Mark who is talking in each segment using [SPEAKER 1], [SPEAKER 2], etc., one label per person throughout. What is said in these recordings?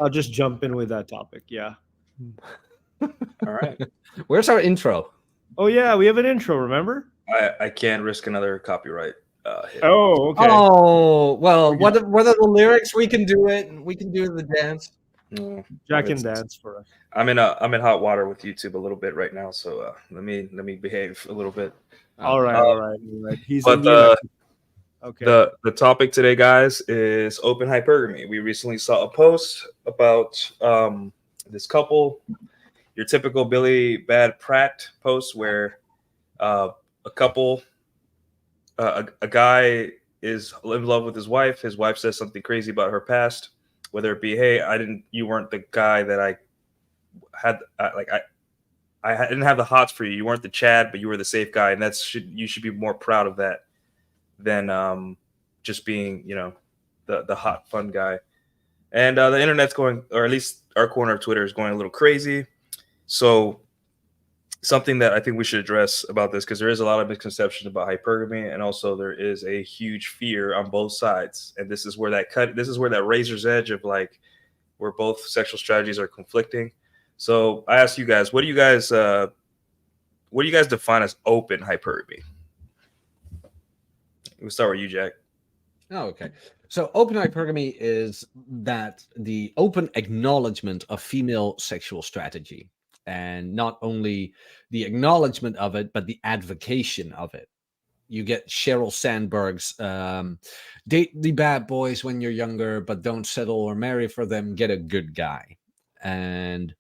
[SPEAKER 1] I'll just jump in with that topic. Yeah.
[SPEAKER 2] All right.
[SPEAKER 3] Where's our intro?
[SPEAKER 1] Oh yeah, we have an intro. Remember?
[SPEAKER 2] I can't risk another copyright hit.
[SPEAKER 1] Oh, okay.
[SPEAKER 3] Oh, well,
[SPEAKER 1] We got-
[SPEAKER 3] what are the lyrics? We can do it. We can do the dance.
[SPEAKER 2] Mm,
[SPEAKER 1] Jack
[SPEAKER 2] I'm
[SPEAKER 1] and
[SPEAKER 2] in-
[SPEAKER 1] dance for us.
[SPEAKER 2] I'm in hot water with YouTube a little bit right now, so let me behave a little bit.
[SPEAKER 1] All right,
[SPEAKER 2] Uh,
[SPEAKER 1] all right, all right. He's
[SPEAKER 2] but
[SPEAKER 1] in the electric. Okay.
[SPEAKER 2] the topic today, guys, is open hypergamy. We recently saw a post about this couple, your typical Billy Bad Pratt post, where a couple, a guy is in love with his wife. His wife says something crazy about her past, whether it be, "Hey, you weren't the guy that I had, I didn't have the hots for you. You weren't the Chad, but you were the safe guy, and you should be more proud of that than just being, the hot fun guy." And the internet's going, or at least our corner of Twitter is going a little crazy. So something that I think we should address about this, because there is a lot of misconceptions about hypergamy, and also there is a huge fear on both sides. And this is where that razor's edge of like where both sexual strategies are conflicting. So I ask you guys, what do you guys define as open hypergamy? We'll start with you, Jack.
[SPEAKER 3] Oh, okay. So open hypergamy is that the open acknowledgement of female sexual strategy, and not only the acknowledgement of it, but the advocation of it. You get Sheryl Sandberg's date the bad boys when you're younger, but don't settle or marry for them. Get a good guy. And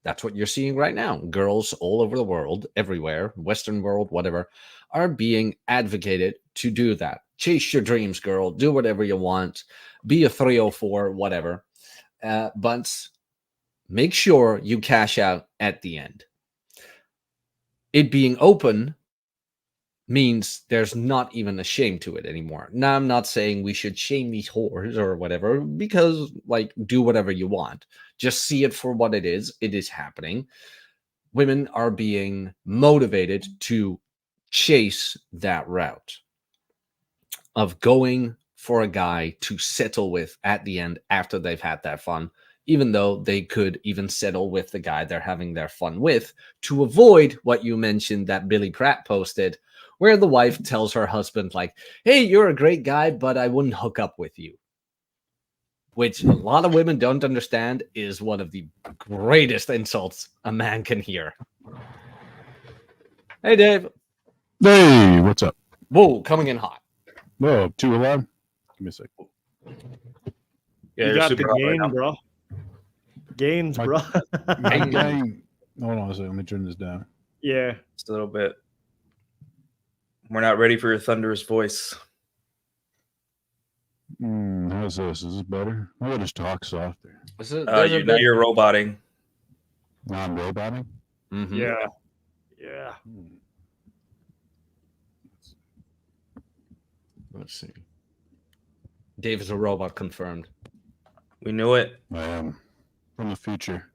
[SPEAKER 3] that's what you're seeing right now. Girls all over the world, everywhere, Western world, whatever, are being advocated to do that. Chase your dreams, girl. Do whatever you want. Be a 304, whatever. But make sure you cash out at the end. It being open means there's not even a shame to it anymore. Now, I'm not saying we should shame these whores or whatever, because, like, do whatever you want. Just see it for what it is. It is happening. Women are being motivated to chase that route of going for a guy to settle with at the end after they've had that fun, even though they could even settle with the guy they're having their fun with, to avoid what you mentioned that Billy Pratt posted, where the wife tells her husband, like, "Hey, you're a great guy, but I wouldn't hook up with you." Which a lot of women don't understand is one of the greatest insults a man can hear. Hey, Dave.
[SPEAKER 4] Hey, what's up?
[SPEAKER 3] Whoa, coming in hot.
[SPEAKER 4] Whoa, 2 alive? Give me a sec.
[SPEAKER 2] Yeah,
[SPEAKER 1] you
[SPEAKER 2] you're
[SPEAKER 1] got the
[SPEAKER 2] super hot right
[SPEAKER 1] gain,
[SPEAKER 2] now.
[SPEAKER 1] bro. Gains,
[SPEAKER 4] My-
[SPEAKER 1] bro.
[SPEAKER 4] My game. Hold on a second. Let me turn this down.
[SPEAKER 1] Yeah.
[SPEAKER 2] Just a little bit. We're not ready for your thunderous voice.
[SPEAKER 4] How's this? Is this better? I'll just talk softer.
[SPEAKER 2] Now you're roboting.
[SPEAKER 4] Now I'm roboting?
[SPEAKER 3] Mm-hmm.
[SPEAKER 1] Yeah. Yeah.
[SPEAKER 3] Let's see. Dave is a robot, confirmed.
[SPEAKER 2] We knew it.
[SPEAKER 4] I am. From the future.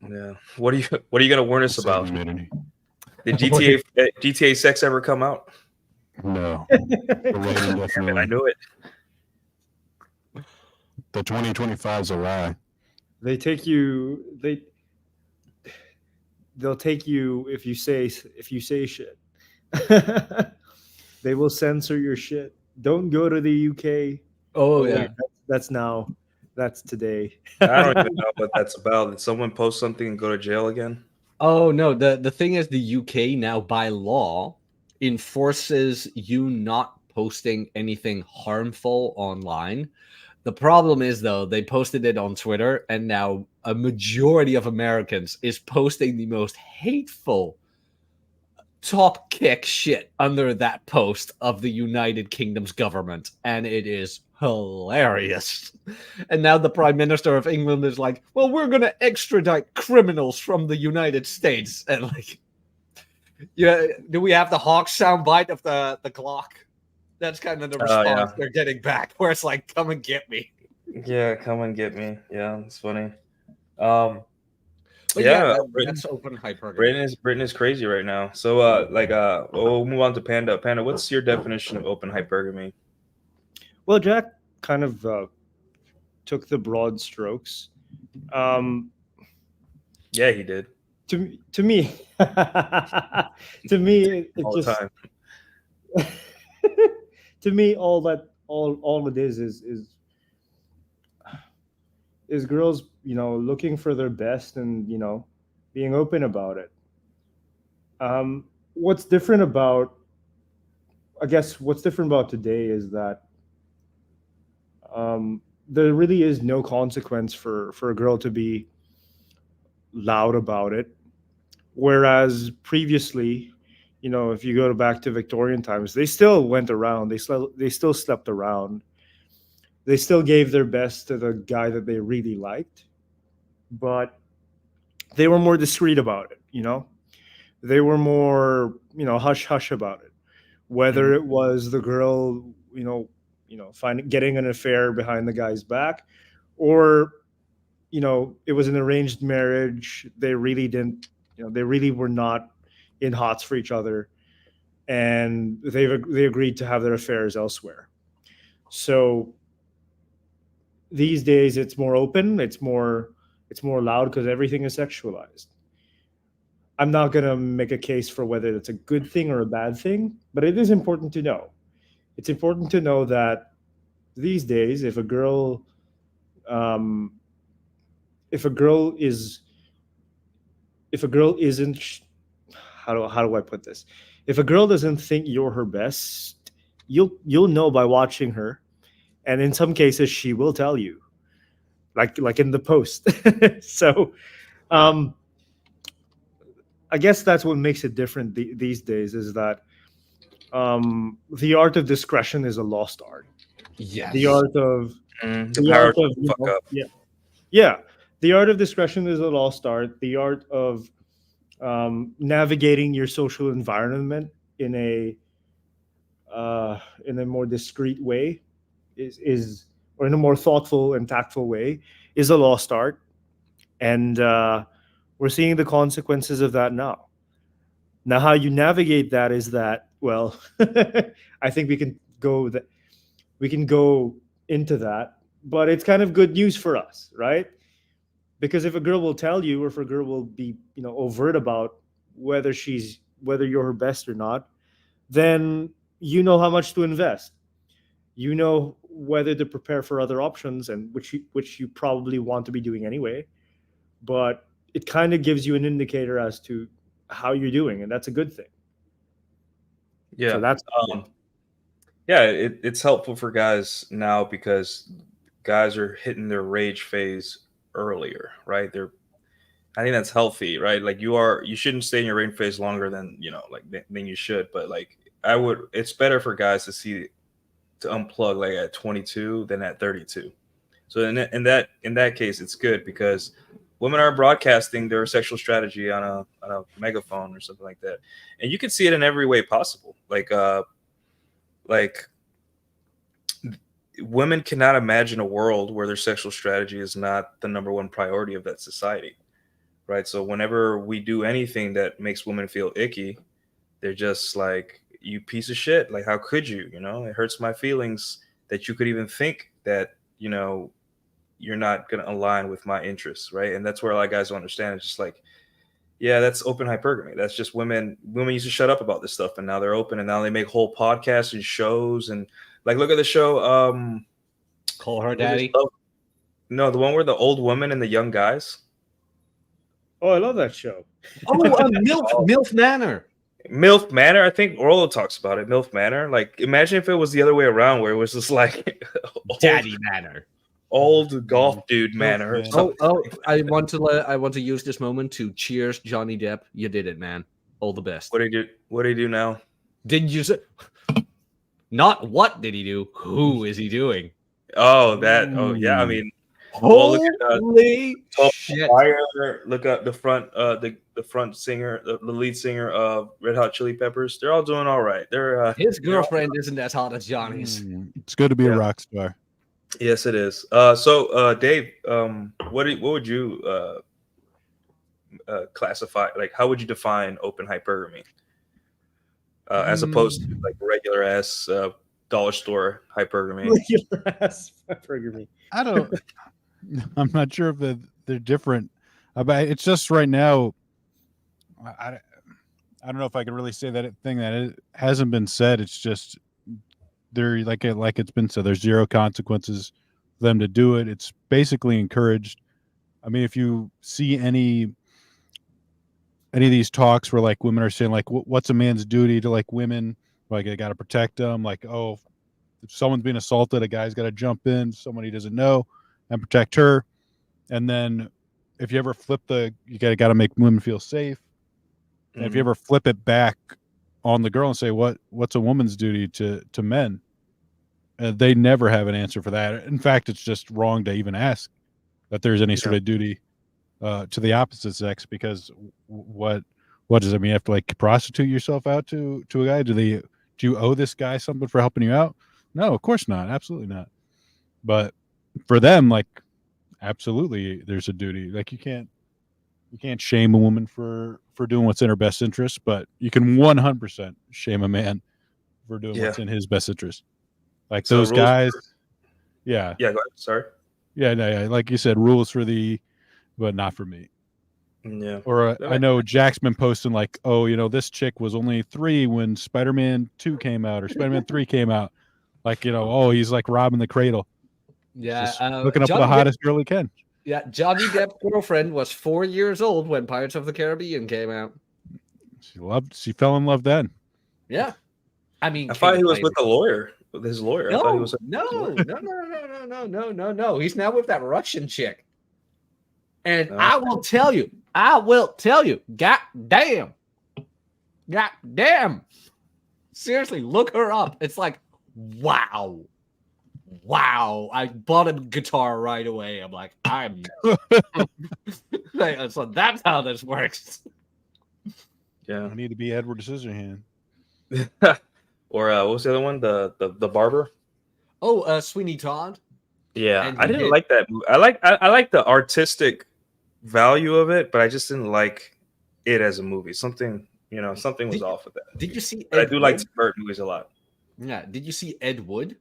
[SPEAKER 2] Yeah. What are you gonna warn us about?
[SPEAKER 4] Humidity.
[SPEAKER 2] Did GTA 6 ever come out?
[SPEAKER 4] No. Delayed
[SPEAKER 2] I
[SPEAKER 4] indefinitely.
[SPEAKER 2] knew it.
[SPEAKER 4] The 2025 is a lie.
[SPEAKER 1] They'll take you if you say shit. They will censor your shit. Don't go to the UK.
[SPEAKER 3] Oh, yeah.
[SPEAKER 1] That's today.
[SPEAKER 2] I don't even know what that's about. Did someone post something and go to jail again?
[SPEAKER 3] Oh, no. The thing is, the UK now, by law, enforces you not posting anything harmful online. The problem is, though, they posted it on Twitter, and now a majority of Americans is posting the most hateful top kick shit under that post of the United Kingdom's government, and it is hilarious. And now the Prime Minister of England is like, well, we're going to extradite criminals from the United States. And like, yeah, do we have the Hawk soundbite of the clock? That's kind of the response they're getting back, where it's like, come and get me.
[SPEAKER 2] Yeah, come and get me. Yeah, it's funny.
[SPEAKER 3] But yeah, that's open hypergamy.
[SPEAKER 2] Britain is crazy right now. So we'll move on to Panda. Panda, what's your definition of open hypergamy?
[SPEAKER 1] Well, Jack kind of took the broad strokes. Um,
[SPEAKER 2] Yeah, he did
[SPEAKER 1] to me, to me, it
[SPEAKER 2] all the
[SPEAKER 1] just
[SPEAKER 2] time.
[SPEAKER 1] to me, all it is girls, looking for their best and being open about it. What's different about, I guess, what's different about today is that there really is no consequence for a girl to be loud about it. Whereas previously, if you go back to Victorian times, they still went around. They still slept around. They still gave their best to the guy that they really liked, but they were more discreet about it. They were more hush hush about it. Whether it was the girl, finding getting an affair behind the guy's back, or it was an arranged marriage. They really didn't, they really were not in hots for each other, and they agreed to have their affairs elsewhere. So these days, it's more open. It's more loud because everything is sexualized. I'm not gonna make a case for whether it's a good thing or a bad thing, but it is important to know. It's important to know that these days, um, if a girl is if a girl isn't how do I put this? If a girl doesn't think you're her best, you'll know by watching her, and in some cases, she will tell you, like in the post. So, um, I guess that's what makes it different these days is that the art of discretion is a lost art. The
[SPEAKER 3] Yes.
[SPEAKER 1] art of
[SPEAKER 2] The
[SPEAKER 1] the
[SPEAKER 2] power
[SPEAKER 1] art
[SPEAKER 2] to
[SPEAKER 1] of
[SPEAKER 2] fuck up.
[SPEAKER 1] yeah, yeah. The art of discretion is a lost art. The art of navigating your social environment in a more discreet way is or in a more thoughtful and tactful way is a lost art, and we're seeing the consequences of that now. Now, how you navigate that is that, well, I think we can go into that, but it's kind of good news for us, right? Because if a girl will tell you, or if a girl will be, overt about whether you're her best or not, then you know how much to invest. You know whether to prepare for other options, and which you probably want to be doing anyway. But it kind of gives you an indicator as to how you're doing, and that's a good thing. So
[SPEAKER 2] Yeah.
[SPEAKER 1] that's
[SPEAKER 2] Um, yeah, it's helpful for guys now because guys are hitting their rage phase earlier, right? I think that's healthy, right? Like you shouldn't stay in your rage phase longer than than you should. But like it's better for guys to unplug like at 22 than at 32. So in that case, it's good because women are broadcasting their sexual strategy on a megaphone or something like that, and you can see it in every way possible. Like women cannot imagine a world where their sexual strategy is not the number one priority of that society, right? So whenever we do anything that makes women feel icky, they're just like, you piece of shit, like how could you, it hurts my feelings that you could even think that you're not going to align with my interests, right? And that's where a lot of guys don't understand. It's just like, yeah, that's open hypergamy. That's just women used to shut up about this stuff, and now they're open, and now they make whole podcasts and shows. And like, look at the show
[SPEAKER 3] Call her
[SPEAKER 2] what was it?
[SPEAKER 3] daddy.
[SPEAKER 2] No, the one where the old woman and the young guys.
[SPEAKER 1] Oh, I love that show.
[SPEAKER 3] Oh, MILF Manor.
[SPEAKER 2] MILF Manor, I think Orlo talks about it. MILF Manor. Like, imagine if it was the other way around, where it was just like
[SPEAKER 3] Daddy Manor.
[SPEAKER 2] old golf dude manor. Or something.
[SPEAKER 3] I want to use this moment to cheers Johnny Depp. You did it, man. All the best.
[SPEAKER 2] What do you do? What do you do now?
[SPEAKER 3] Did you say? Not what did he do? Who is he doing?
[SPEAKER 2] Oh, that. Oh, yeah. I mean,
[SPEAKER 3] Holy
[SPEAKER 2] Top
[SPEAKER 3] shit!
[SPEAKER 2] Fire. Look up the front. The front singer, the lead singer of Red Hot Chili Peppers. They're all doing all right.
[SPEAKER 3] His girlfriend isn't as hot as Johnny's.
[SPEAKER 4] It's good to be a rock star.
[SPEAKER 2] Yes, it is. So, Dave, what would you classify? Like, how would you define open hypergamy as opposed to like regular ass dollar store hypergamy.
[SPEAKER 1] Regular ass hypergamy.
[SPEAKER 4] I don't. I'm not sure if they're different. But it's just right now. I don't know if I can really say that thing that it hasn't been said. It's just they're like it's been said. There's zero consequences for them to do it. It's basically encouraged. I mean, if you see any of these talks where like women are saying like, what's a man's duty to like women? Like, I got to protect them. Like, oh, if someone's being assaulted, a guy's got to jump in, someone he doesn't know, and protect her. And then if you ever flip you got to make women feel safe. And if you ever flip it back on the girl and say, what's a woman's duty to men? They never have an answer for that. In fact, it's just wrong to even ask that there's any sort of duty to the opposite sex, because what does it mean? You have to like prostitute yourself out to a guy? Do you owe this guy something for helping you out? No, of course not. Absolutely not. But for them, like, absolutely, there's a duty. Like, you can't shame a woman for doing what's in her best interest, but you can 100% shame a man for doing what's in his best interest. Like, so those guys. Yeah.
[SPEAKER 2] Yeah. Go ahead. Sorry.
[SPEAKER 4] Yeah. No, yeah. Like you said, rules for but not for me.
[SPEAKER 2] Yeah.
[SPEAKER 4] Or I know Jack's been posting like, oh, this chick was only 3 when Spider-Man 2 came out, or Spider-Man 3 came out. Like, oh, he's like robbing the cradle.
[SPEAKER 3] Yeah.
[SPEAKER 4] Just looking up the hottest girl he can.
[SPEAKER 3] Yeah. Johnny Depp's girlfriend was 4 years old when Pirates of the Caribbean came out.
[SPEAKER 4] She fell in love then.
[SPEAKER 3] Yeah. I mean,
[SPEAKER 2] I thought he was with his lawyer.
[SPEAKER 3] No,
[SPEAKER 2] I thought he was
[SPEAKER 3] no. He's now with that Russian chick. And I will tell you, god damn. Seriously, look her up. It's like, wow. I bought a guitar right away. I'm like, so that's how this works.
[SPEAKER 2] Yeah.
[SPEAKER 4] I need to be Edward Scissorhand.
[SPEAKER 2] Or what was the other one? The barber.
[SPEAKER 3] Oh, Sweeney Todd.
[SPEAKER 2] Yeah, I didn't like that movie. I like the artistic value of it, but I just didn't like it as a movie. Something was off with that.
[SPEAKER 3] Did you see?
[SPEAKER 2] I do like Tim Burton movies a lot.
[SPEAKER 3] Yeah. Did you see Ed Wood?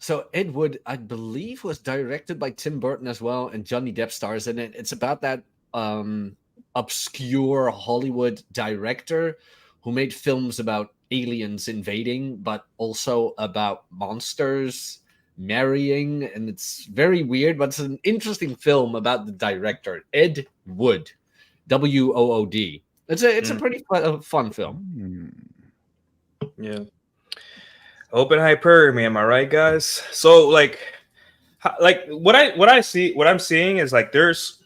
[SPEAKER 3] So Ed Wood, I believe, was directed by Tim Burton as well, and Johnny Depp stars in it. It's about that obscure Hollywood director who made films about aliens invading, but also about monsters marrying, and it's very weird, but it's an interesting film about the director, Ed Wood, Wood. It's a pretty fun film.
[SPEAKER 2] Yeah. Open hypergamy, am I right, guys? So like what I'm seeing is like there's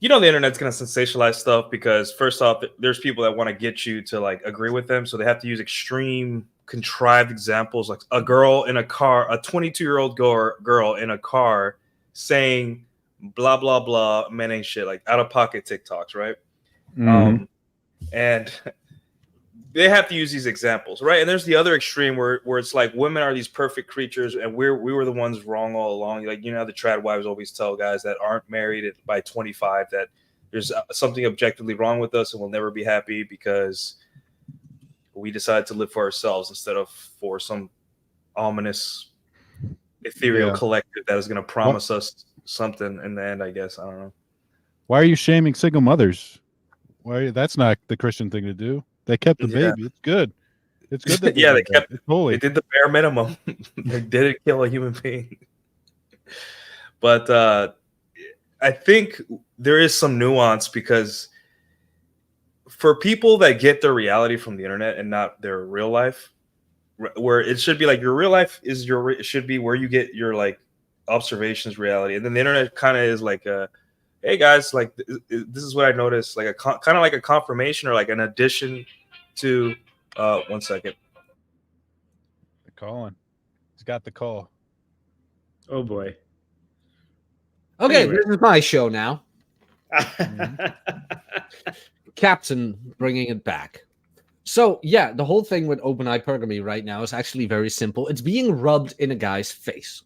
[SPEAKER 2] the internet's gonna sensationalize stuff because first off, there's people that want to get you to like agree with them, so they have to use extreme contrived examples, like a girl in a car, a 22-year-old girl in a car saying blah blah blah, men ain't shit, like out of pocket TikToks, right? And they have to use these examples, right? And there's the other extreme where it's like women are these perfect creatures, and we were the ones wrong all along. Like, the trad wives always tell guys that aren't married by 25 that there's something objectively wrong with us, and we'll never be happy because we decided to live for ourselves instead of for some ominous, ethereal collective that is going to promise us something in the end. I guess I don't know.
[SPEAKER 4] Why are you shaming single mothers? That's not the Christian thing to do. They kept the baby. It's good. It's good that
[SPEAKER 2] they kept.
[SPEAKER 4] It's holy.
[SPEAKER 2] They did the bare minimum. They didn't kill a human being. But I think there is some nuance because for people that get their reality from the internet and not their real life, where it should be like your real life is it should be where you get your like observations, reality, and then the internet kind of is like hey guys, like this is what I noticed, like kind of like a confirmation or like an addition to 1 second.
[SPEAKER 4] They're calling. He's got the call.
[SPEAKER 1] Oh boy.
[SPEAKER 3] Okay, This is my show now. Captain bringing it back. So yeah, the whole thing with open hypergamy right now is actually very simple. It's being rubbed in a guy's face.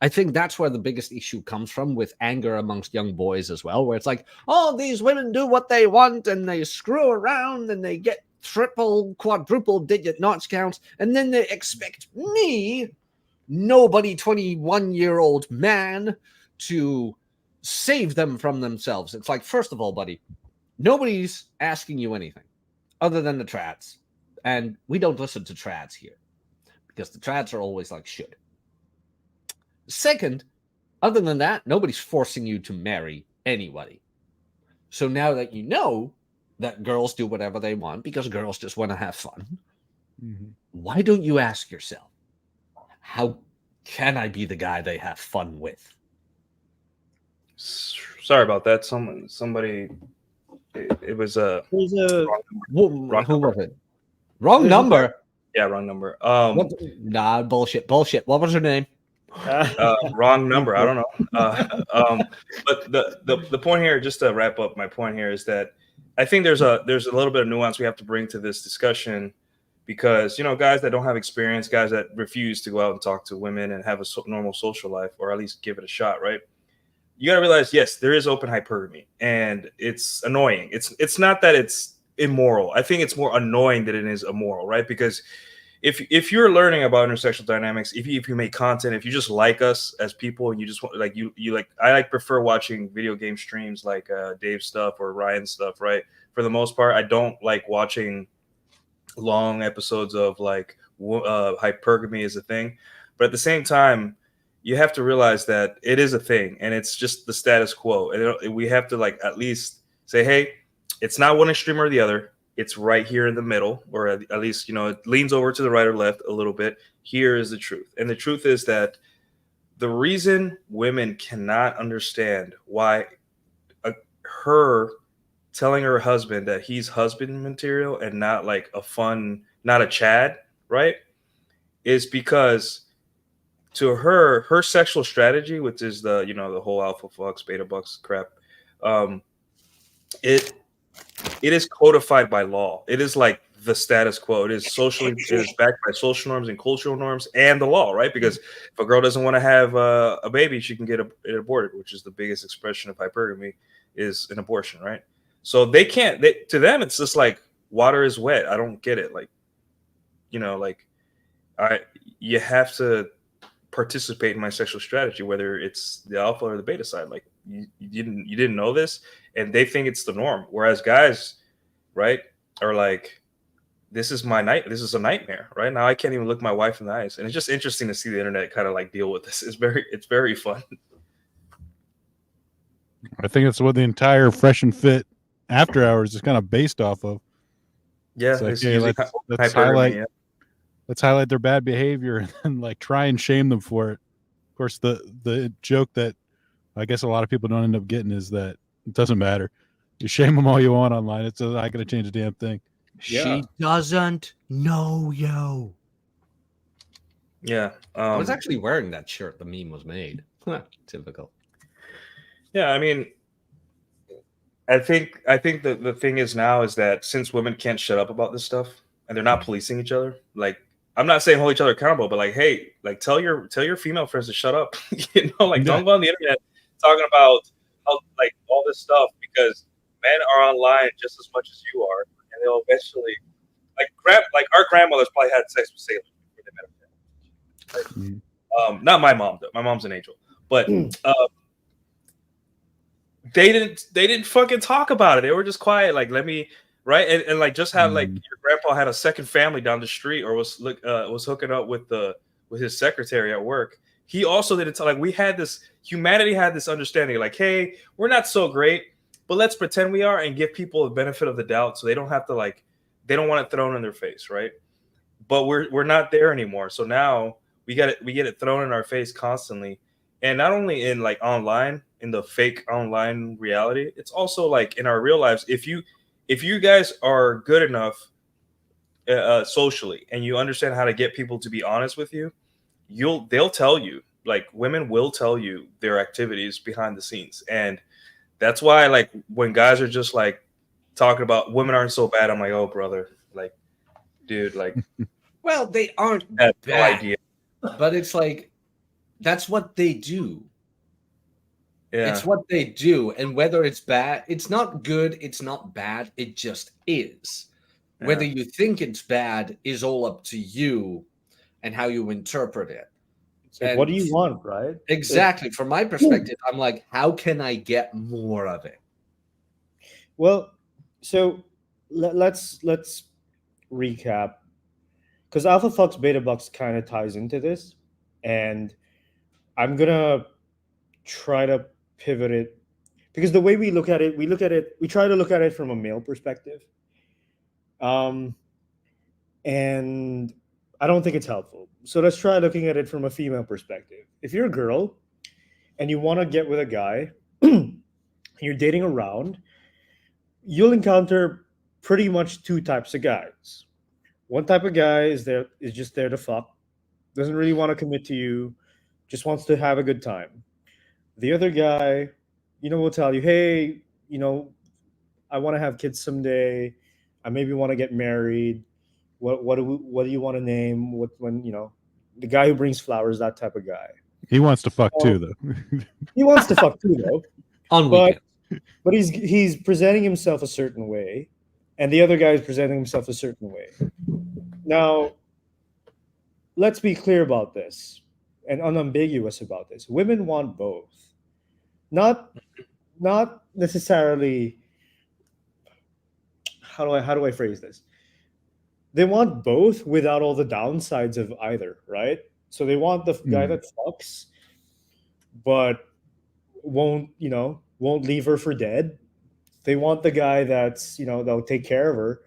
[SPEAKER 3] I think that's where the biggest issue comes from, with anger amongst young boys as well, where it's like, oh, these women do what they want and they screw around and they get triple, quadruple digit notch counts, and then they expect me, nobody 21-year-old man, to save them from themselves. It's like, first of all, buddy, nobody's asking you anything other than the trads. And we don't listen to trads here because the trads are always like should. Second, other than that, nobody's forcing you to marry anybody. So now that you know that girls do whatever they want because girls just want to have fun, why don't you ask yourself, how can I be the guy they have fun with?
[SPEAKER 2] Sorry about that. Somebody, it was a
[SPEAKER 1] There's a
[SPEAKER 3] Who was it? Wrong number.
[SPEAKER 2] Yeah, wrong number.
[SPEAKER 3] Nah, bullshit. What was her name?
[SPEAKER 2] Wrong number. I don't know. But the point here, just to wrap up my point here, is that I think there's a little bit of nuance we have to bring to this discussion, because guys that don't have experience, guys that refuse to go out and talk to women and have a normal social life, or at least give it a shot, right? You got to realize, yes, there is open hypergamy, and it's annoying. It's not that it's immoral. I think it's more annoying than it is immoral, right? Because if you're learning about intersexual dynamics, if you make content, if you just like us as people, and you just want I prefer watching video game streams like Dave's stuff or Ryan's stuff, right? For the most part, I don't like watching long episodes of hypergamy is a thing, but at the same time, you have to realize that it is a thing, and it's just the status quo. And we have to at least say, hey, it's not one extreme or the other. It's right here in the middle, or at least, it leans over to the right or left a little bit. Here is the truth. And the truth is that the reason women cannot understand why her telling her husband that he's husband material and not like not a Chad, right, is because to her sexual strategy, which is the whole alpha fucks, beta bucks crap, it is codified by law. It is like the status quo. It is backed by social norms and cultural norms and the law, right? Because if a girl doesn't want to have a baby, she can get it aborted, which is the biggest expression of hypergamy, is an abortion, right? So they can't. To them, it's just like water is wet. I don't get it. You have to participate in my sexual strategy, whether it's the alpha or the beta side. Like you didn't know this, and they think it's the norm. Whereas guys, right, are like, this is a nightmare. Right now, I can't even look my wife in the eyes, and it's just interesting to see the internet kind of deal with this. It's very fun.
[SPEAKER 4] I think that's what the entire Fresh and Fit After Hours is kind of based off of.
[SPEAKER 2] Yeah,
[SPEAKER 4] it's let's highlight their bad behavior and try and shame them for it. Of course, the joke that I guess a lot of people don't end up getting is that it doesn't matter. You shame them all you want online. It's not going to change a damn thing.
[SPEAKER 3] Yeah. She doesn't know you.
[SPEAKER 2] Yeah.
[SPEAKER 3] I was actually wearing that shirt. The meme was made. Typical.
[SPEAKER 2] Yeah, I mean, I think the thing is now is that since women can't shut up about this stuff and they're not policing each other, I'm not saying hold each other accountable, but hey, tell your female friends to shut up. Don't go on the internet talking about how all this stuff, because men are online just as much as you are, and they'll eventually our grandmothers probably had sex with sailors before they met them. Not my mom though. My mom's an angel, but they didn't fucking talk about it. They were just quiet. Let me. Right, and just how your grandpa had a second family down the street, or was hooking up with his secretary at work. He also didn't tell. Humanity had this understanding, hey, we're not so great, but let's pretend we are and give people the benefit of the doubt, so they don't have to they don't want it thrown in their face, right? But we're not there anymore. So now we get it thrown in our face constantly, and not only in online, in the fake online reality, it's also in our real lives. If you guys are good enough socially and you understand how to get people to be honest with you, they'll tell you. Women will tell you their activities behind the scenes, and that's why when guys are just talking about women aren't so bad, I'm like, oh brother, dude,
[SPEAKER 3] well, they aren't
[SPEAKER 2] bad,
[SPEAKER 3] no
[SPEAKER 2] idea.
[SPEAKER 3] But it's that's what they do.
[SPEAKER 2] Yeah.
[SPEAKER 3] It's what they do, and whether it's bad, it's not good, it's not bad, it just is. Whether
[SPEAKER 2] Yeah.
[SPEAKER 3] you think it's bad is all up to you and how you interpret it.
[SPEAKER 1] It's like, what do you want, right?
[SPEAKER 3] Exactly. From my perspective, I'm like, how can I get more of it?
[SPEAKER 1] Well, so let's recap, because alpha fucks beta bucks kind of ties into this, and I'm gonna try to pivot it, because the way we look at it, we try to look at it from a male perspective, um, and I don't think it's helpful. So let's try looking at it from a female perspective. If you're a girl and you want to get with a guy, and you're dating around, you'll encounter pretty much two types of guys. One type of guy is just there to fuck, doesn't really want to commit to you, just wants to have a good time. The other guy, will tell you, hey, I want to have kids someday. I maybe want to get married. What do you want to name? The guy who brings flowers, that type of guy.
[SPEAKER 4] He wants to fuck
[SPEAKER 1] Oh.
[SPEAKER 4] too, though.
[SPEAKER 1] He wants to fuck too, though.
[SPEAKER 3] On
[SPEAKER 1] But
[SPEAKER 3] weekends.
[SPEAKER 1] but he's presenting himself a certain way, and the other guy is presenting himself a certain way. Now, let's be clear about this and unambiguous about this. Women want both. Not necessarily, how do I phrase this? They want both without all the downsides of either, right? So they want the guy that fucks but won't leave her for dead. They want the guy that's, that'll take care of her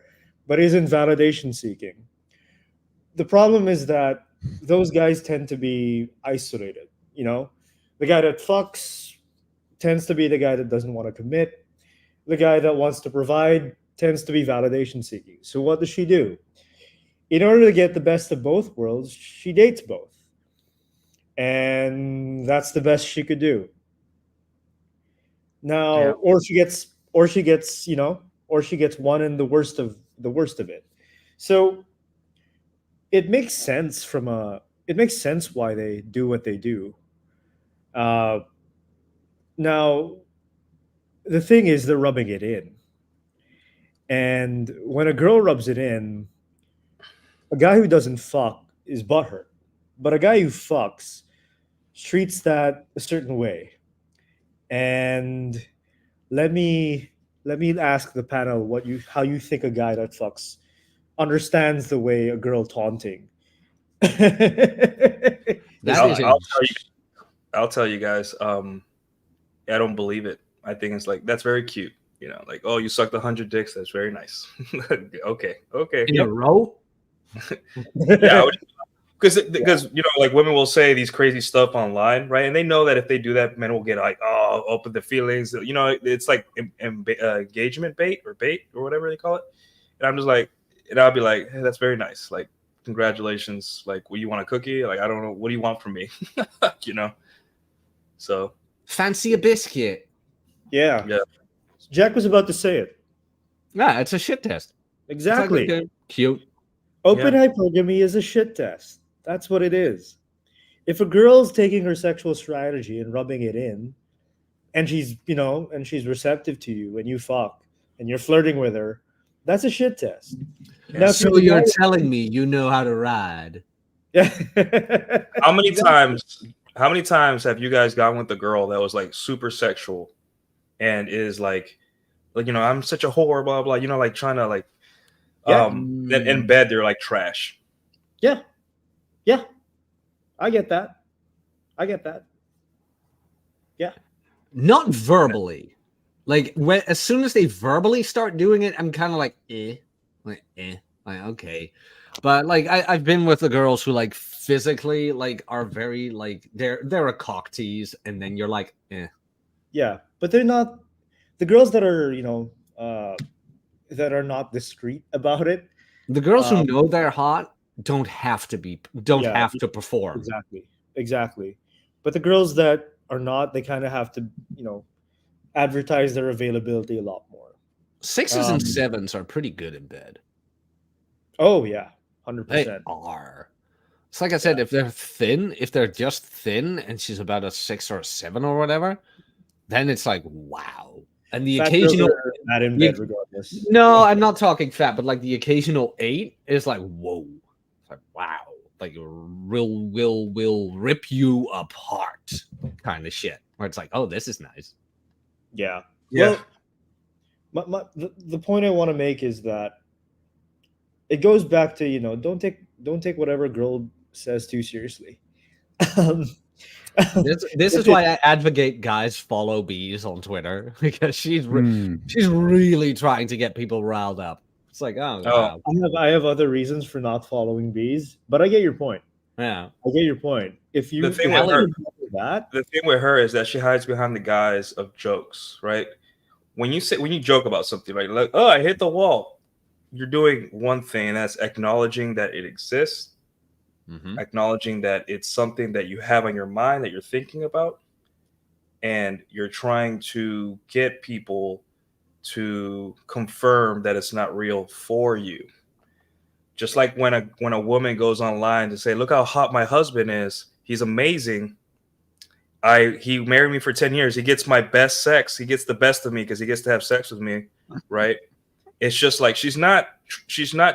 [SPEAKER 1] but isn't validation seeking. The problem is that those guys tend to be isolated. The guy that fucks tends to be the guy that doesn't want to commit. The guy that wants to provide tends to be validation seeking. So what does she do? In order to get the best of both worlds, she dates both. And that's the best she could do. Now,
[SPEAKER 2] Yeah.
[SPEAKER 1] or she gets one and the worst of it. So it makes sense why they do what they do. Now, the thing is, they're rubbing it in. And when a girl rubs it in, a guy who doesn't fuck is butthurt. But a guy who fucks treats that a certain way. And let me ask the panel how you think a guy that fucks understands the way a girl taunting.
[SPEAKER 2] I'll tell you guys. I don't believe it. I think it's like, that's very cute. Like, oh, you sucked 100 dicks. That's very nice. Okay.
[SPEAKER 3] In a row?
[SPEAKER 2] Yeah, because like women will say these crazy stuff online, right? And they know that if they do that, men will get like, oh, open the feelings. It's like engagement bait or whatever they call it. And I'm just like, and I'll be like, hey, that's very nice. Like, congratulations. Like, you want a cookie? Like, I don't know. What do you want from me? So
[SPEAKER 3] Fancy a biscuit?
[SPEAKER 1] Yeah.
[SPEAKER 2] Yeah.
[SPEAKER 1] Jack was about to say it.
[SPEAKER 3] Yeah, it's a shit test.
[SPEAKER 1] Exactly.
[SPEAKER 3] It's like, okay, cute.
[SPEAKER 1] Open hypergamy is a shit test. That's what it is. If a girl's taking her sexual strategy and rubbing it in, and she's receptive to you and you fuck and you're flirting with her, that's a shit test.
[SPEAKER 2] Yeah.
[SPEAKER 1] Now,
[SPEAKER 3] So you're telling me you know how to ride?
[SPEAKER 1] Yeah.
[SPEAKER 2] How many times have you guys gone with a girl that was like super sexual and is like I'm such a whore, blah blah, like trying to like in bed they're like trash.
[SPEAKER 1] Yeah. I get that. Yeah.
[SPEAKER 3] Not verbally. Like as soon as they verbally start doing it, I'm kind of like like okay. But like I've been with the girls who like physically like are very like they're a cock tease, and then you're like
[SPEAKER 1] Yeah, but they're not the girls that are that are not discreet about it.
[SPEAKER 3] The girls who know they're hot don't have to perform.
[SPEAKER 1] Exactly. But the girls that are not, they kind of have to advertise their availability a lot more.
[SPEAKER 3] 6s and 7s are pretty good in bed.
[SPEAKER 1] Oh yeah, 100%.
[SPEAKER 3] They are. It's like I said, if they're just thin and she's about a 6 or a 7 or whatever, then it's like, wow. And the
[SPEAKER 1] Fat girls
[SPEAKER 3] occasional
[SPEAKER 1] are not in bed regardless.
[SPEAKER 3] no, I'm not talking fat, but like the occasional 8 is like whoa, it's like wow, like will rip you apart kind of shit. Where it's like, oh, this is nice.
[SPEAKER 1] Yeah.
[SPEAKER 2] Yeah.
[SPEAKER 1] Well, the point I want to make is that it goes back to, don't take whatever girl says too seriously. Um,
[SPEAKER 3] This is why I advocate guys follow bees on Twitter because she's really trying to get people riled up. It's like, oh wow,
[SPEAKER 1] I have other reasons for not following bees, but I get your point.
[SPEAKER 3] yeah.
[SPEAKER 1] I get your point. If you
[SPEAKER 2] The thing
[SPEAKER 1] if
[SPEAKER 2] with her-
[SPEAKER 1] you do that,
[SPEAKER 2] The thing with her is that she hides behind the guise of jokes, right? When you joke about something, like, oh, I hit the wall, you're doing one thing, and that's acknowledging that it exists, acknowledging that it's something that you have on your mind that you're thinking about, and you're trying to get people to confirm that it's not real for you. Just like when a woman goes online to say, look how hot my husband is, he's amazing, he married me for 10 years, he gets my best sex, he gets the best of me because he gets to have sex with me, right? It's just like she's not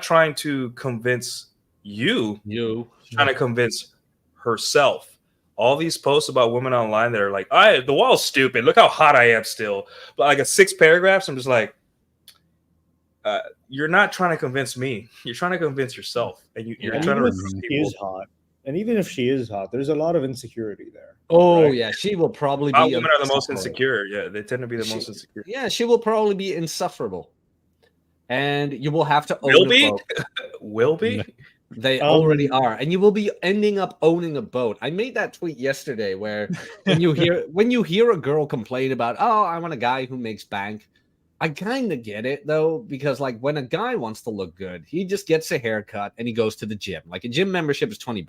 [SPEAKER 2] trying to convince you, she's trying to convince herself. All these posts about women online that are like, the wall's stupid, look how hot I am still, but like a 6 paragraphs, I'm just like, you're not trying to convince me, you're trying to convince yourself, and you're trying to recruit people.
[SPEAKER 1] hot, and even if she is hot, there's a lot of insecurity there.
[SPEAKER 3] Oh
[SPEAKER 1] right?
[SPEAKER 3] yeah, she will probably
[SPEAKER 2] Hot
[SPEAKER 3] be.
[SPEAKER 2] women are the most insecure. Yeah, they tend to be the most insecure.
[SPEAKER 3] Yeah, she will probably be insufferable, and you will have to
[SPEAKER 2] Will
[SPEAKER 3] own
[SPEAKER 2] be?
[SPEAKER 3] a boat.
[SPEAKER 2] Will be?
[SPEAKER 3] They already are, and you will be ending up owning a boat. I made that tweet yesterday where when you hear a girl complain about, oh, I want a guy who makes bank. I kind of get it though, because like when a guy wants to look good, he just gets a haircut and he goes to the gym. Like a gym membership is $20.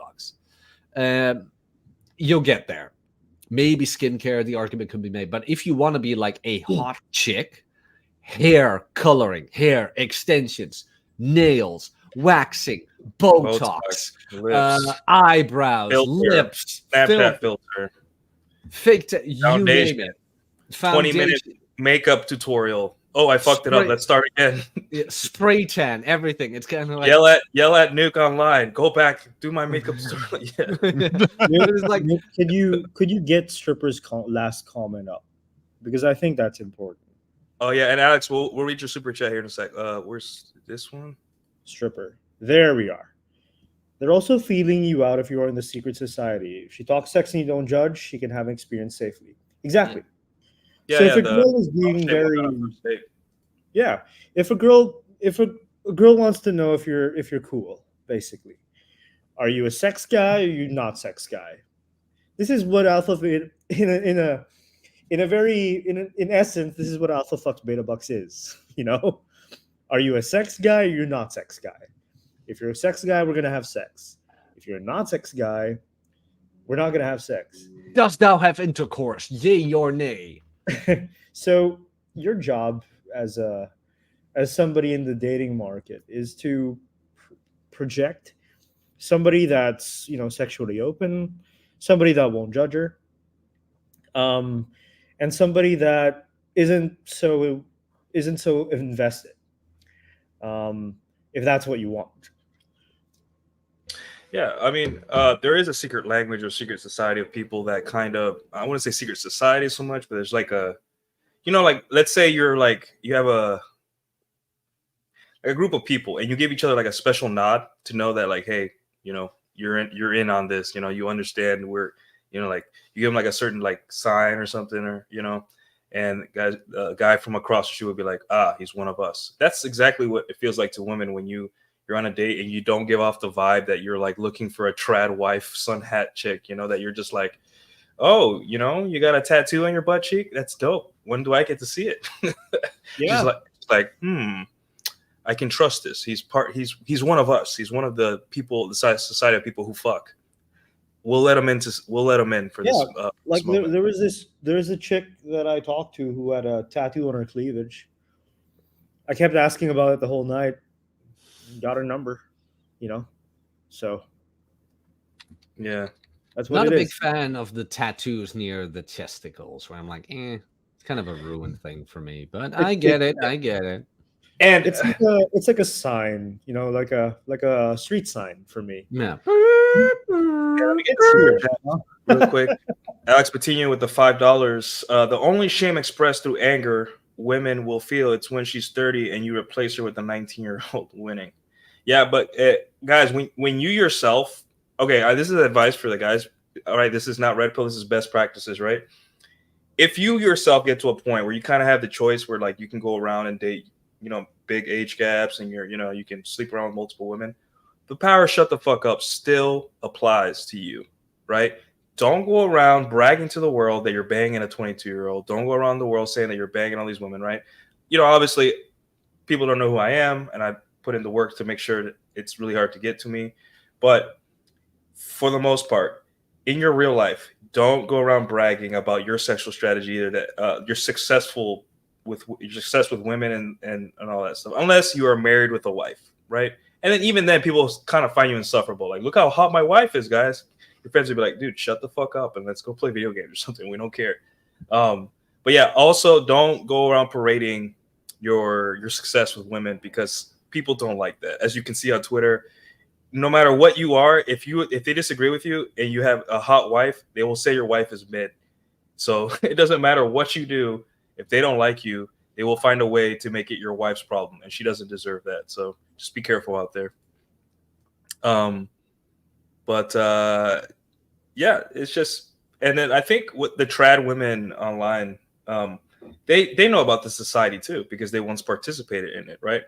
[SPEAKER 3] You'll get there. Maybe skincare, the argument could be made. But if you want to be like a hot chick, hair coloring, hair extensions, nails, waxing, Botox,
[SPEAKER 2] lips,
[SPEAKER 3] eyebrows,
[SPEAKER 2] filter,
[SPEAKER 3] lips,
[SPEAKER 2] Snapchat filter,
[SPEAKER 3] fake, you name it.
[SPEAKER 2] 20-minute makeup tutorial. Oh, I fucked it up. Let's start again.
[SPEAKER 3] Spray tan, everything. It's kind of like
[SPEAKER 2] yell at Nuke online. Go back, do my makeup tutorial. Yeah.
[SPEAKER 3] It's like,
[SPEAKER 1] could you get strippers' last comment up? Because I think that's important.
[SPEAKER 2] Oh yeah, and Alex, we'll read your super chat here in a sec. Where's this one?
[SPEAKER 1] Stripper. There we are. They're also feeling you out if you are in the secret society. If she talks sex and you don't judge, she can have an experience safely. Exactly.
[SPEAKER 2] Yeah,
[SPEAKER 1] so if a girl is being very, if a girl wants to know if you're cool, basically, are you a sex guy or are you not sex guy? This is what alpha in essence, this is what alpha fucks beta bucks is. Are you a sex guy or you're not sex guy? If you're a sex guy, we're gonna have sex. If you're a not sex guy, we're not gonna have sex.
[SPEAKER 3] Dost thou have intercourse? Yea or nay?
[SPEAKER 1] So your job as somebody in the dating market is to project somebody that's sexually open, somebody that won't judge her, and somebody that isn't so invested. If that's what you want.
[SPEAKER 2] Yeah, I mean, there is a secret language or secret society of people that kind of, I wouldn't say secret society so much, but there's like like let's say you have a group of people and you give each other like a special nod to know that like, hey, you're in on this, you understand we're, like you give them like a certain like sign or something, or and a guy from across the street would be like, he's one of us. That's exactly what it feels like to women when you're on a date and you don't give off the vibe that you're like looking for a trad wife, sun hat chick, that you're just like, oh, you got a tattoo on your butt cheek? That's dope. When do I get to see it?
[SPEAKER 1] Yeah.
[SPEAKER 2] She's like, I can trust this. He's one of us. He's one of the people, the society of people who fuck. We'll let him in for this.
[SPEAKER 1] Like there was a chick that I talked to who had a tattoo on her cleavage. I kept asking about it the whole night. Got her number, So
[SPEAKER 2] yeah,
[SPEAKER 1] that's what
[SPEAKER 3] not
[SPEAKER 1] it
[SPEAKER 3] a
[SPEAKER 1] is.
[SPEAKER 3] big fan of the tattoos near the testicles, where I'm like, It's kind of a ruined thing for me, but I get it. I get it.
[SPEAKER 2] And
[SPEAKER 1] It's like a sign, you know, like a street sign for me.
[SPEAKER 3] Yeah.
[SPEAKER 2] let me get to it real quick. Alex Patino with the $5. The only shame expressed through anger women will feel it's when she's 30 and you replace her with a 19-year-old winning. Yeah, but guys, when you yourself, okay, this is advice for the guys. All right, this is not red pill. This is best practices, right? If you yourself get to a point where you kind of have the choice where like you can go around and date, you know, big age gaps and you can sleep around with multiple women, the power shut the fuck up still applies to you, right? Don't go around bragging to the world that you're banging a 22-year-old. Don't go around the world saying that you're banging all these women, right? You know, obviously, people don't know who I am, and I put in the work to make sure that it's really hard to get to me. But for the most part, in your real life, don't go around bragging about your sexual strategy, either that you're successful with women and all that stuff, unless you are married with a wife, right? And then even then, people kind of find you insufferable. Like, look how hot my wife is, guys. Your friends would be like, dude, shut the fuck up and let's go play video games or something. We don't care. But yeah, also don't go around parading your success with women because people don't like that. As you can see on Twitter, no matter what you are, if they disagree with you and you have a hot wife, they will say your wife is mid. So it doesn't matter what you do. If they don't like you, they will find a way to make it your wife's problem, and she doesn't deserve that. So just be careful out there. Yeah, it's just, and then I think with the trad women online, they know about the society too because they once participated in it, right?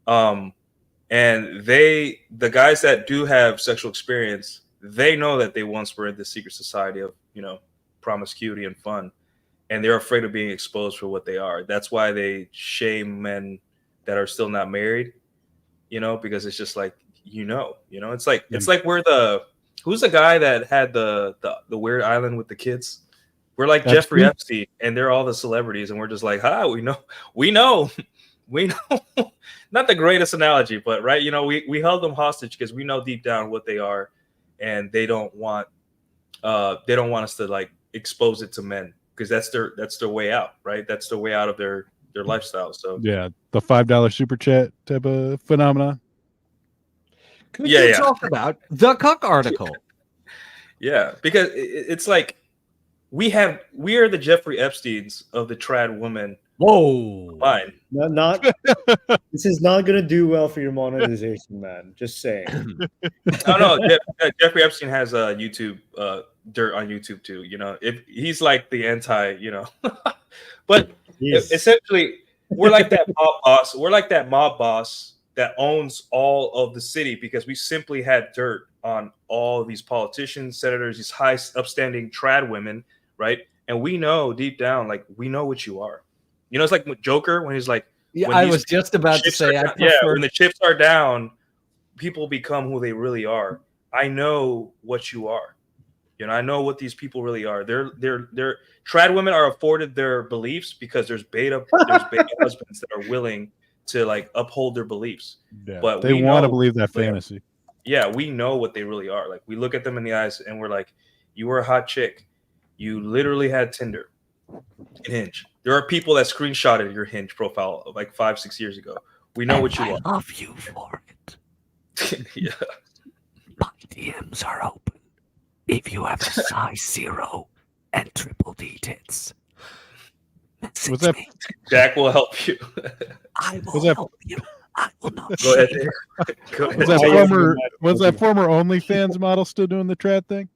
[SPEAKER 2] And the guys that do have sexual experience, they know that they once were in the secret society of, you know, promiscuity and fun, and they're afraid of being exposed for what they are. That's why they shame men that are still not married, you know, because it's just like, it's like who's the guy that had the weird island with the kids? We're like
[SPEAKER 4] Epstein?
[SPEAKER 2] Jeffrey Epstein, and they're all the celebrities, and we're just like, we know. Not the greatest analogy, but right, you know, we held them hostage because we know deep down what they are, and they don't want us to like expose it to men because that's their way out, right? That's their way out of their lifestyle. So
[SPEAKER 4] Yeah, the $5 super chat type of phenomenon.
[SPEAKER 3] Could you talk about the Cuck article?
[SPEAKER 2] Yeah, because it's like we are the Jeffrey Epsteins of the trad woman.
[SPEAKER 3] Whoa!
[SPEAKER 2] Fine.
[SPEAKER 1] Not this is not gonna do well for your monetization, man. Just saying.
[SPEAKER 2] Oh no, Jeffrey Epstein has a YouTube dirt on YouTube too. You know, if he's like the anti, you know, but essentially we're like that mob boss. We're like that mob boss that owns all of the city because we simply had dirt on all these politicians, senators, these high upstanding trad women, right? And we know deep down, like we know what you are. You know, it's like with Joker when he's like,
[SPEAKER 3] yeah, I was just about to say,
[SPEAKER 2] when the chips are down, people become who they really are. I know what you are. You know, I know what these people really are. They're trad women are afforded their beliefs because there's beta husbands that are willing to like uphold their beliefs.
[SPEAKER 4] Yeah,
[SPEAKER 2] but
[SPEAKER 4] they want to believe that fantasy.
[SPEAKER 2] Yeah, we know what they really are. Like we look at them in the eyes and we're like, you were a hot chick. You literally had Tinder and Hinge. There are people that screenshotted your Hinge profile like 5-6 years ago. We know what you want.
[SPEAKER 3] I love you for it.
[SPEAKER 2] Yeah.
[SPEAKER 3] My DMs are open. If you have a size 0 and triple D tits, message me.
[SPEAKER 2] Jack will help you.
[SPEAKER 3] I will help you. I will not.
[SPEAKER 2] Go ahead.
[SPEAKER 4] Was that former OnlyFans model still doing the trad thing?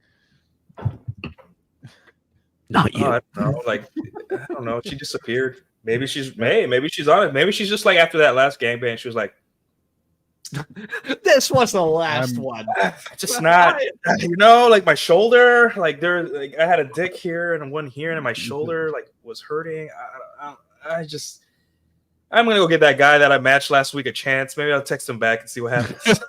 [SPEAKER 3] Not you.
[SPEAKER 2] I don't know. Like, I don't know. She disappeared. Maybe she's on it. Maybe she's just like after that last gangbang, she was like,
[SPEAKER 3] this was the last one.
[SPEAKER 2] Just not, you know, like my shoulder, like I had a dick here and one here, and my shoulder like was hurting. I'm gonna go get that guy that I matched last week a chance. Maybe I'll text him back and see what happens.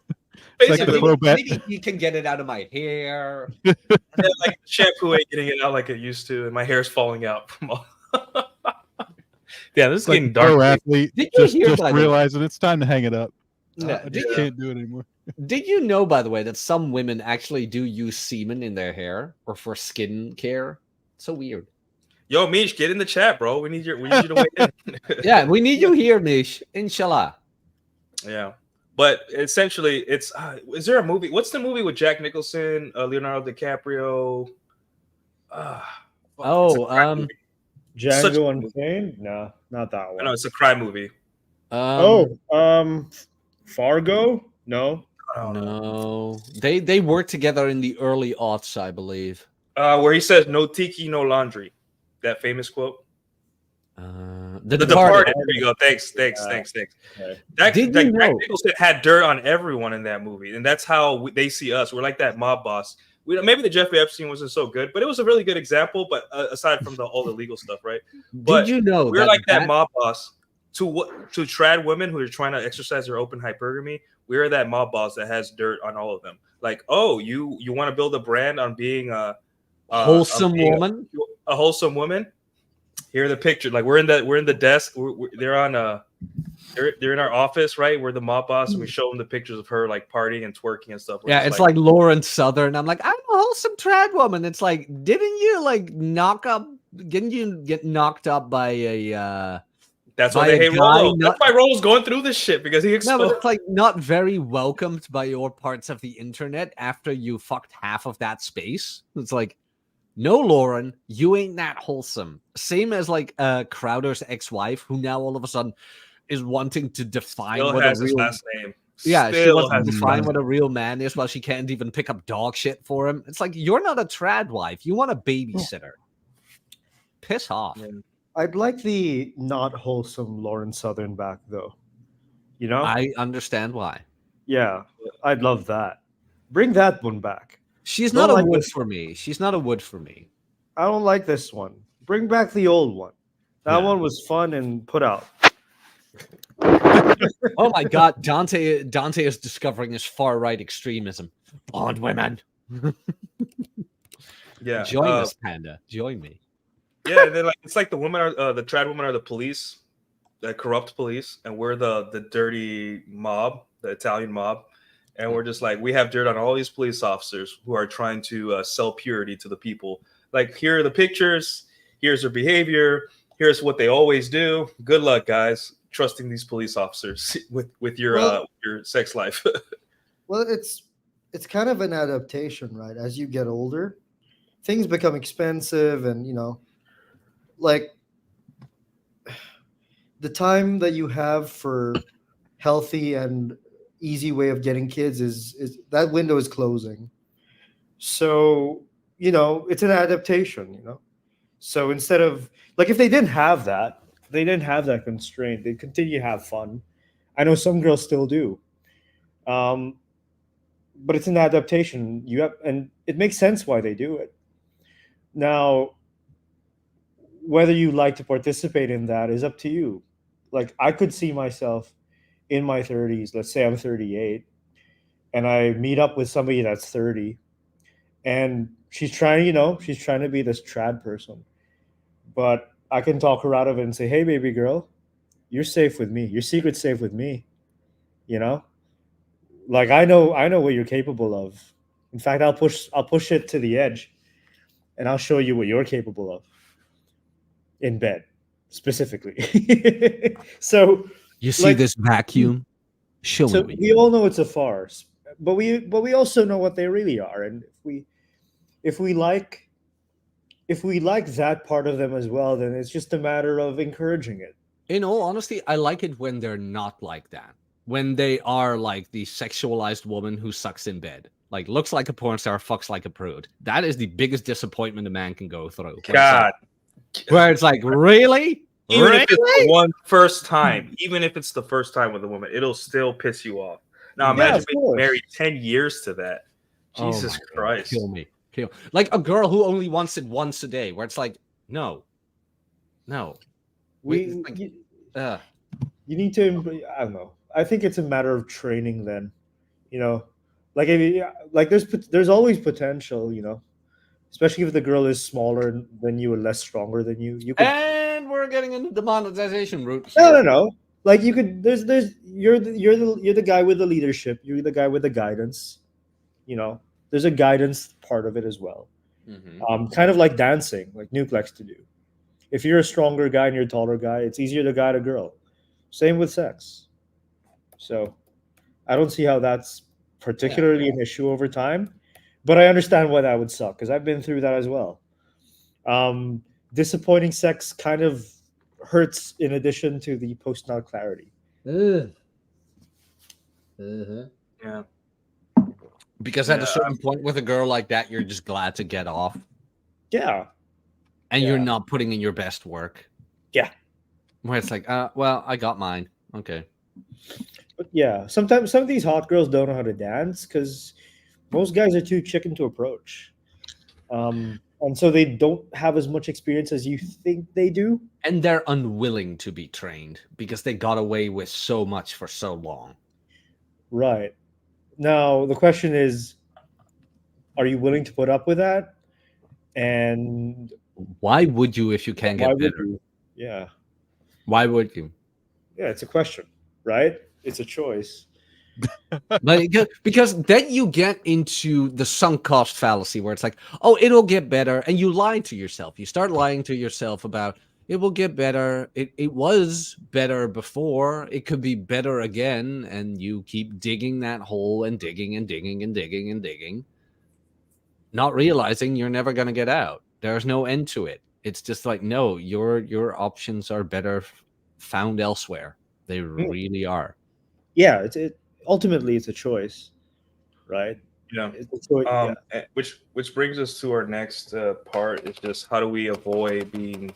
[SPEAKER 3] Maybe you can get it out of my hair.
[SPEAKER 2] And then, like shampoo ain't getting it out like it used to, and my hair's falling out from all. Yeah, this is getting dark.
[SPEAKER 4] Pro athlete just realizing it's time to hang it up.
[SPEAKER 3] No,
[SPEAKER 4] I just can't do it anymore.
[SPEAKER 3] Did you know, by the way, that some women actually do use semen in their hair or for skin care? So weird.
[SPEAKER 2] Yo, Mish, get in the chat, bro. We need you to weigh in.
[SPEAKER 3] Yeah, we need you here, Mish. Inshallah.
[SPEAKER 2] Yeah. But essentially, it's is there a movie? What's the movie with Jack Nicholson, Leonardo DiCaprio? It's a crime movie. Such a
[SPEAKER 1] Django
[SPEAKER 2] movie.
[SPEAKER 1] Unchained? No, not that
[SPEAKER 2] I
[SPEAKER 1] one.
[SPEAKER 2] know it's a crime movie.
[SPEAKER 1] Fargo? No.
[SPEAKER 3] No, they worked together in the early aughts, I believe.
[SPEAKER 2] Where he says "No tiki, no laundry," that famous quote.
[SPEAKER 3] The
[SPEAKER 2] The
[SPEAKER 3] Departed.
[SPEAKER 2] Departed. There you go. Thanks.
[SPEAKER 1] Okay.
[SPEAKER 2] That
[SPEAKER 3] Did you
[SPEAKER 2] Jack
[SPEAKER 3] know-
[SPEAKER 2] Nicholson had dirt on everyone in that movie, and that's how they see us. We're like that mob boss. Maybe the Jeffrey Epstein wasn't so good, but it was a really good example. But aside from all the legal stuff, right? But
[SPEAKER 3] Did you know
[SPEAKER 2] we're like that mob boss to trad women who are trying to exercise their open hypergamy. We're that mob boss that has dirt on all of them. Like, oh, you want to build a brand on being a
[SPEAKER 3] wholesome woman?
[SPEAKER 2] A wholesome woman. Here are the pictures. Like we're in the desk. They're on they're in our office, right? We're the mob boss, and we show them the pictures of her like partying and twerking and stuff.
[SPEAKER 3] Yeah, it's like Lauren Southern. I'm like, I'm a wholesome trad woman. It's like, didn't you didn't you get knocked up by a
[SPEAKER 2] that's
[SPEAKER 3] by
[SPEAKER 2] why they
[SPEAKER 3] a
[SPEAKER 2] hate
[SPEAKER 3] guy
[SPEAKER 2] Rolo. That's why Rolo's going through this shit because he
[SPEAKER 3] No,
[SPEAKER 2] exposed.
[SPEAKER 3] but it's like not very welcomed by your parts of the internet after you fucked half of that space. It's like, no, Lauren, you ain't that wholesome. Same as like Crowder's ex-wife, who now all of a sudden is wanting to define
[SPEAKER 2] Still
[SPEAKER 3] what
[SPEAKER 2] has
[SPEAKER 3] a
[SPEAKER 2] his
[SPEAKER 3] real
[SPEAKER 2] last name.
[SPEAKER 3] yeah, she
[SPEAKER 2] Still
[SPEAKER 3] wants to
[SPEAKER 2] has his
[SPEAKER 3] define
[SPEAKER 2] last
[SPEAKER 3] what a real man is while she can't even pick up dog shit for him. It's like, you're not a trad wife. You want a babysitter. Piss off.
[SPEAKER 2] name.
[SPEAKER 1] I'd like the not wholesome Lauren Southern back though. You know?
[SPEAKER 3] I understand why.
[SPEAKER 1] Yeah, I'd love that. Bring that one back.
[SPEAKER 3] She's
[SPEAKER 1] Don't
[SPEAKER 3] not a
[SPEAKER 1] like
[SPEAKER 3] wood
[SPEAKER 1] this-
[SPEAKER 3] for me. She's not a wood for me.
[SPEAKER 1] I don't like this one. Bring back the old one. That
[SPEAKER 3] Yeah.
[SPEAKER 1] one was fun and put out.
[SPEAKER 3] Oh my god, Dante is discovering his far right extremism. Blonde women.
[SPEAKER 2] Yeah.
[SPEAKER 3] Join us, Panda. Join me.
[SPEAKER 2] Yeah, and then like it's like the women are the trad women are the police, the corrupt police, and we're the dirty mob, the Italian mob, and we're just like we have dirt on all these police officers who are trying to sell purity to the people. Like here are the pictures, here's their behavior, here's what they always do. Good luck, guys, trusting these police officers with your sex life.
[SPEAKER 5] Well, it's kind of an adaptation, right? As you get older, things become expensive, and like the time that you have for healthy and easy way of getting kids is that window is closing. So it's an adaptation.
[SPEAKER 1] So instead of like if they didn't have that constraint, they continue to have fun. I know some girls still do. But it's an adaptation. And it makes sense why they do it. Now, whether you like to participate in that is up to you. Like I could see myself in my 30s, let's say I'm 38, and I meet up with somebody that's 30, and she's trying to be this trad person. But I can talk her out of it and say, hey, baby girl, you're safe with me. Your secret's safe with me. Like I know what you're capable of. In fact, I'll push it to the edge, and I'll show you what you're capable of in bed, specifically. So
[SPEAKER 3] You see this vacuum? Show
[SPEAKER 1] so
[SPEAKER 3] me.
[SPEAKER 1] we all know it's a farce, but we also know what they really are, and if we like that part of them as well, then it's just a matter of encouraging it.
[SPEAKER 3] In all honesty, I like it when they're not like that. When they are like the sexualized woman who sucks in bed. Like looks like a porn star, fucks like a prude. That is the biggest disappointment a man can go through.
[SPEAKER 2] God.
[SPEAKER 3] Where it's like, really?
[SPEAKER 2] Even if it's
[SPEAKER 3] Really?
[SPEAKER 2] the one first time, even if it's the first time with a woman, it'll still piss you off. Now
[SPEAKER 1] Yeah,
[SPEAKER 2] imagine
[SPEAKER 1] of
[SPEAKER 2] being
[SPEAKER 1] course.
[SPEAKER 2] married 10 years to that.
[SPEAKER 3] Oh
[SPEAKER 2] Jesus
[SPEAKER 3] my God,
[SPEAKER 2] Christ.
[SPEAKER 3] kill me. Like a girl who only wants it once a day, where it's like, no.
[SPEAKER 1] You need to. I don't know. I think it's a matter of training. Then, like there's always potential. Especially if the girl is smaller than you and less stronger than you. You could.
[SPEAKER 3] And we're getting into the monetization route.
[SPEAKER 1] No. Like you could. You're the guy with the leadership. You're the guy with the guidance. There's a guidance part of it as well.
[SPEAKER 3] Mhm.
[SPEAKER 1] Kind of like dancing, like Nuke likes to do. If you're a stronger guy and you're a taller guy, it's easier to guide a girl. Same with sex. So I don't see how that's particularly an issue over time, but I understand why that would suck because I've been through that as well. Um, Disappointing sex kind of hurts in addition to the post-nut clarity.
[SPEAKER 3] Ugh. Uh-huh.
[SPEAKER 2] Yeah.
[SPEAKER 3] Because at a
[SPEAKER 2] Yeah,
[SPEAKER 3] certain point with a girl like that, you're just glad to get off,
[SPEAKER 1] Yeah,
[SPEAKER 3] and you're
[SPEAKER 1] Yeah.
[SPEAKER 3] not putting in your best work.
[SPEAKER 1] Yeah.
[SPEAKER 3] Where it's like, well, I got mine. Okay.
[SPEAKER 1] but yeah, sometimes some of these hot girls don't know how to dance because most guys are too chicken to approach. And so they don't have as much experience as you think they do.
[SPEAKER 3] And they're unwilling to be trained because they got away with so much for so long.
[SPEAKER 1] Right. Now, the question is, are you willing to put up with that? And
[SPEAKER 3] Why would you if you can't
[SPEAKER 1] why
[SPEAKER 3] get
[SPEAKER 1] would
[SPEAKER 3] better?
[SPEAKER 1] you? Yeah.
[SPEAKER 3] Why would you?
[SPEAKER 1] Yeah, it's a question, right? It's a choice.
[SPEAKER 3] Like, because then you get into the sunk cost fallacy where it's like, oh, it'll get better. And you lie to yourself. You start lying to yourself about it will get better. It was better before. It could be better again. And you keep digging that hole and digging and digging and digging and digging, not realizing you're never going to get out. There's no end to it. It's just like, no, your options are better found elsewhere. They really are.
[SPEAKER 1] Yeah, ultimately it's a choice, right?
[SPEAKER 2] Yeah.
[SPEAKER 1] It's a choice. Yeah.
[SPEAKER 2] Which brings us to our next part is just how do we avoid being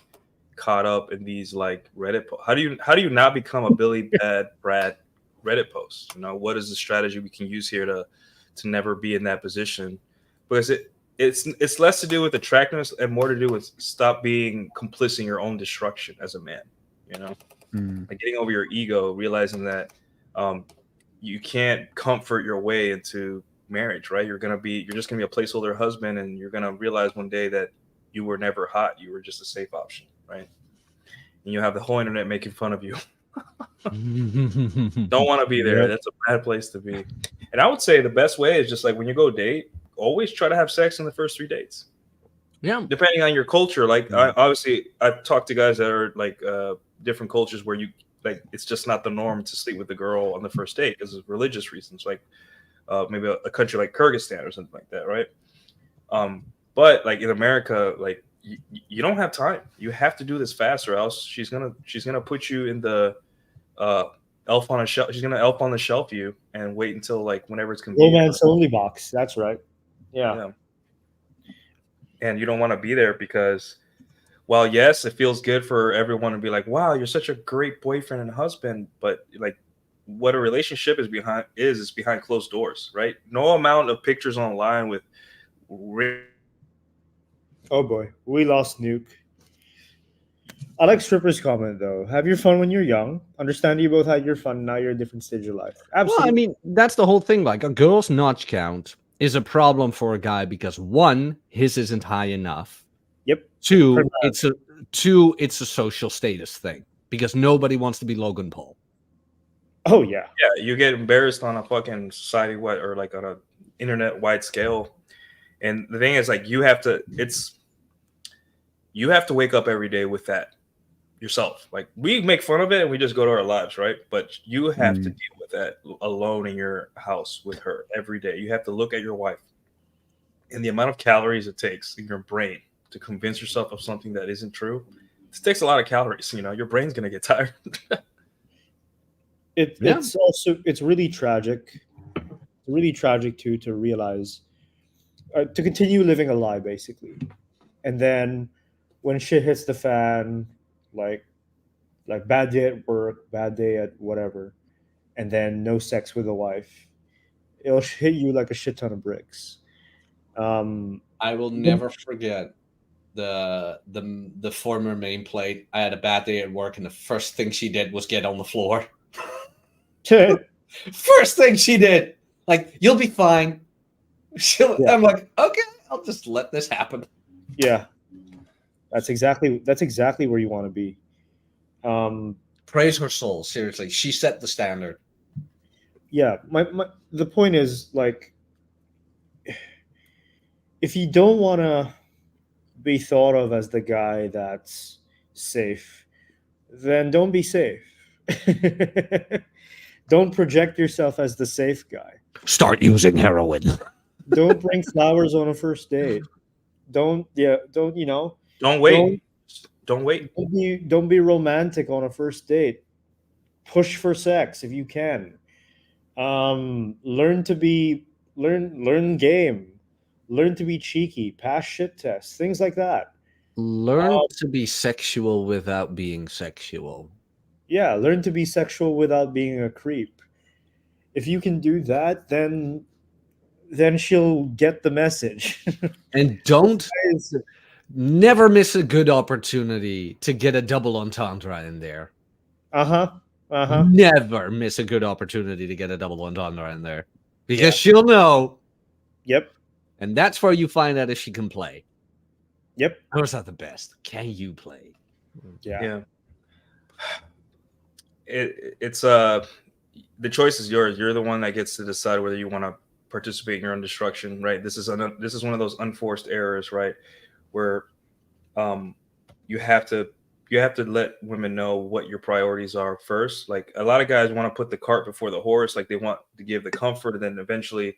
[SPEAKER 2] caught up in these like Reddit how do you not become a Billy Bad Brad Reddit post? You know, what is the strategy we can use here to never be in that position? Because it's less to do with attractiveness and more to do with stop being complicit in your own destruction as a man. You know, like getting over your ego, realizing that you can't comfort your way into marriage, right? You're just gonna be a placeholder husband, and you're gonna realize one day that you were never hot. You were just a safe option, right? And you have the whole internet making fun of you. Don't want to be there.
[SPEAKER 4] Yep.
[SPEAKER 2] That's a bad place to be. And I would say the best way is just like when you go date, always try to have sex in the first 3 dates.
[SPEAKER 3] Yeah.
[SPEAKER 2] Depending on your culture, like I've talked to guys that are like different cultures where you like it's just not the norm to sleep with the girl on the first date because of religious reasons, like maybe a country like Kyrgyzstan or something like that, right? But like in America, like you don't have time. You have to do this fast, or else she's gonna put you in the elf on a shelf. She's gonna elf on the shelf you and wait until like whenever it's convenient.
[SPEAKER 1] Romance only box. That's right. Yeah.
[SPEAKER 2] And you don't want to be there because, well, yes, it feels good for everyone to be like, wow, you're such a great boyfriend and husband, but like what a relationship is behind closed doors, right? No amount of pictures online with
[SPEAKER 1] Oh boy, we lost Nuke. I like Stripper's comment though. Have your fun when you're young. Understand you both had your fun. Now you're a different stage of life. Absolutely.
[SPEAKER 3] Well, I mean, that's the whole thing. Like a girl's notch count is a problem for a guy because one, his isn't high enough.
[SPEAKER 1] Yep.
[SPEAKER 3] Two, it's a social status thing because nobody wants to be Logan Paul.
[SPEAKER 1] Oh yeah.
[SPEAKER 2] Yeah, you get embarrassed on a fucking society wide or like on a internet wide scale. And the thing is, like, you have to wake up every day with that yourself. Like, we make fun of it and we just go to our lives, right? But you have to deal with that alone in your house with her every day. You have to look at your wife and the amount of calories it takes in your brain to convince yourself of something that isn't true. This takes a lot of calories. You know, your brain's gonna get tired.
[SPEAKER 1] It's really tragic. It's really tragic too to realize to continue living a lie basically, and then when shit hits the fan, like bad day at work, bad day at whatever, and then no sex with a wife, it'll hit you like a shit ton of bricks.
[SPEAKER 3] I will never forget the former main plate. I had a bad day at work, and the first thing she did was get on the floor. First thing she did, like, you'll be fine. I'm like, okay, I'll just let this happen.
[SPEAKER 1] Yeah, that's exactly where you want to be.
[SPEAKER 3] Praise her soul. Seriously, she set the standard.
[SPEAKER 1] Yeah, the point is, like, if you don't want to be thought of as the guy that's safe, then don't be safe. Don't project yourself as the safe guy.
[SPEAKER 3] Start using heroin.
[SPEAKER 1] Don't bring flowers on a first date. Don't don't
[SPEAKER 2] Don't wait.
[SPEAKER 1] don't
[SPEAKER 2] Don't wait.
[SPEAKER 1] don't be romantic on a first date. Push for sex if you can. Learn to be learn game. Learn to be cheeky, pass shit tests, things like that.
[SPEAKER 3] Learn to be sexual without being sexual.
[SPEAKER 1] Yeah, learn to be sexual without being a creep. If you can do that, then she'll get the message.
[SPEAKER 3] And never miss a good opportunity to get a double entendre in there.
[SPEAKER 1] Uh-huh. Uh-huh.
[SPEAKER 3] Never miss a good opportunity to get a double entendre in there. Because
[SPEAKER 1] Yeah.
[SPEAKER 3] she'll know.
[SPEAKER 1] Yep.
[SPEAKER 3] And that's where you find out if she can play.
[SPEAKER 1] Yep.
[SPEAKER 3] Those are the best. Can you play?
[SPEAKER 1] Yeah.
[SPEAKER 2] It's the choice is yours. You're the one that gets to decide whether you want to participate in your own destruction, right? This is one of those unforced errors, right? Where you have to let women know what your priorities are first. Like a lot of guys want to put the cart before the horse, like they want to give the comfort and then eventually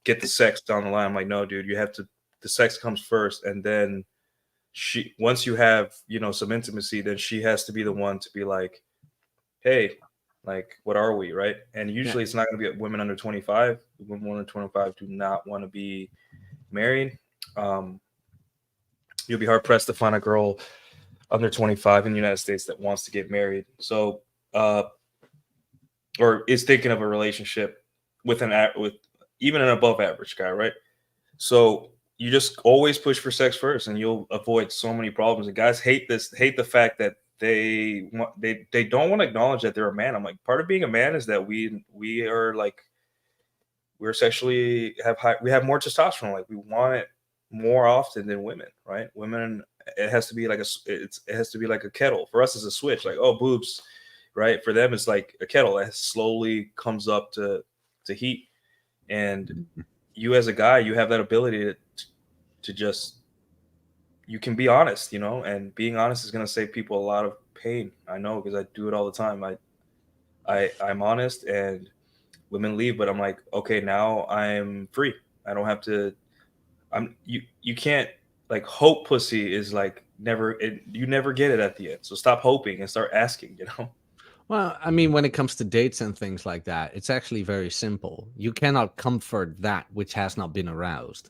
[SPEAKER 2] get the sex down the line. I'm like, no, dude, the sex comes first, and then once you have, some intimacy, then she has to be the one to be like, hey, like, what are we, right? And usually it's not going to be women under 25. Women under 25 do not want to be married. You'll be hard pressed to find a girl under 25 in the United States that wants to get married. So, or is thinking of a relationship with even an above average guy, right? So you just always push for sex first, and you'll avoid so many problems. And guys hate the fact that they don't want to acknowledge that they're a man. I'm like, part of being a man is that we are like, we're sexually we have more testosterone. Like we want it more often than women, right? Women, it has to be like it has to be like a kettle. For us, it's a switch. Like, oh, boobs, right? For them, it's like a kettle that slowly comes up to heat. And you as a guy, you have that ability to just, you can be honest, and being honest is going to save people a lot of pain. I know, because I do it all the time. I'm honest, and women leave, but I'm like, okay, now I'm free. I don't have to. You can't, like, hope pussy is like you never get it at the end. So stop hoping and start asking.
[SPEAKER 3] Well, I mean, when it comes to dates and things like that, it's actually very simple. You cannot comfort that which has not been aroused.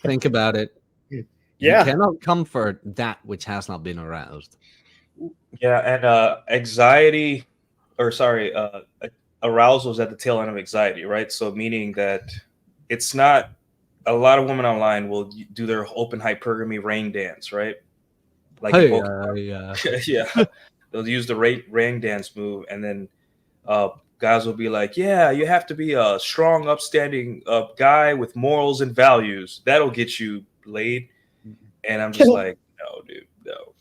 [SPEAKER 3] Think about it.
[SPEAKER 1] Yeah.
[SPEAKER 3] You cannot comfort that which has not been aroused.
[SPEAKER 2] Yeah, and anxiety, or sorry, arousal is at the tail end of anxiety, right? So meaning that it's not, a lot of women online will do their open hypergamy rain dance, right? Like
[SPEAKER 3] Hey,
[SPEAKER 2] yeah, they'll use the rain dance move, and then guys will be like, yeah, you have to be a strong, upstanding guy with morals and values. That'll get you laid. And I'm just like, no, dude, no,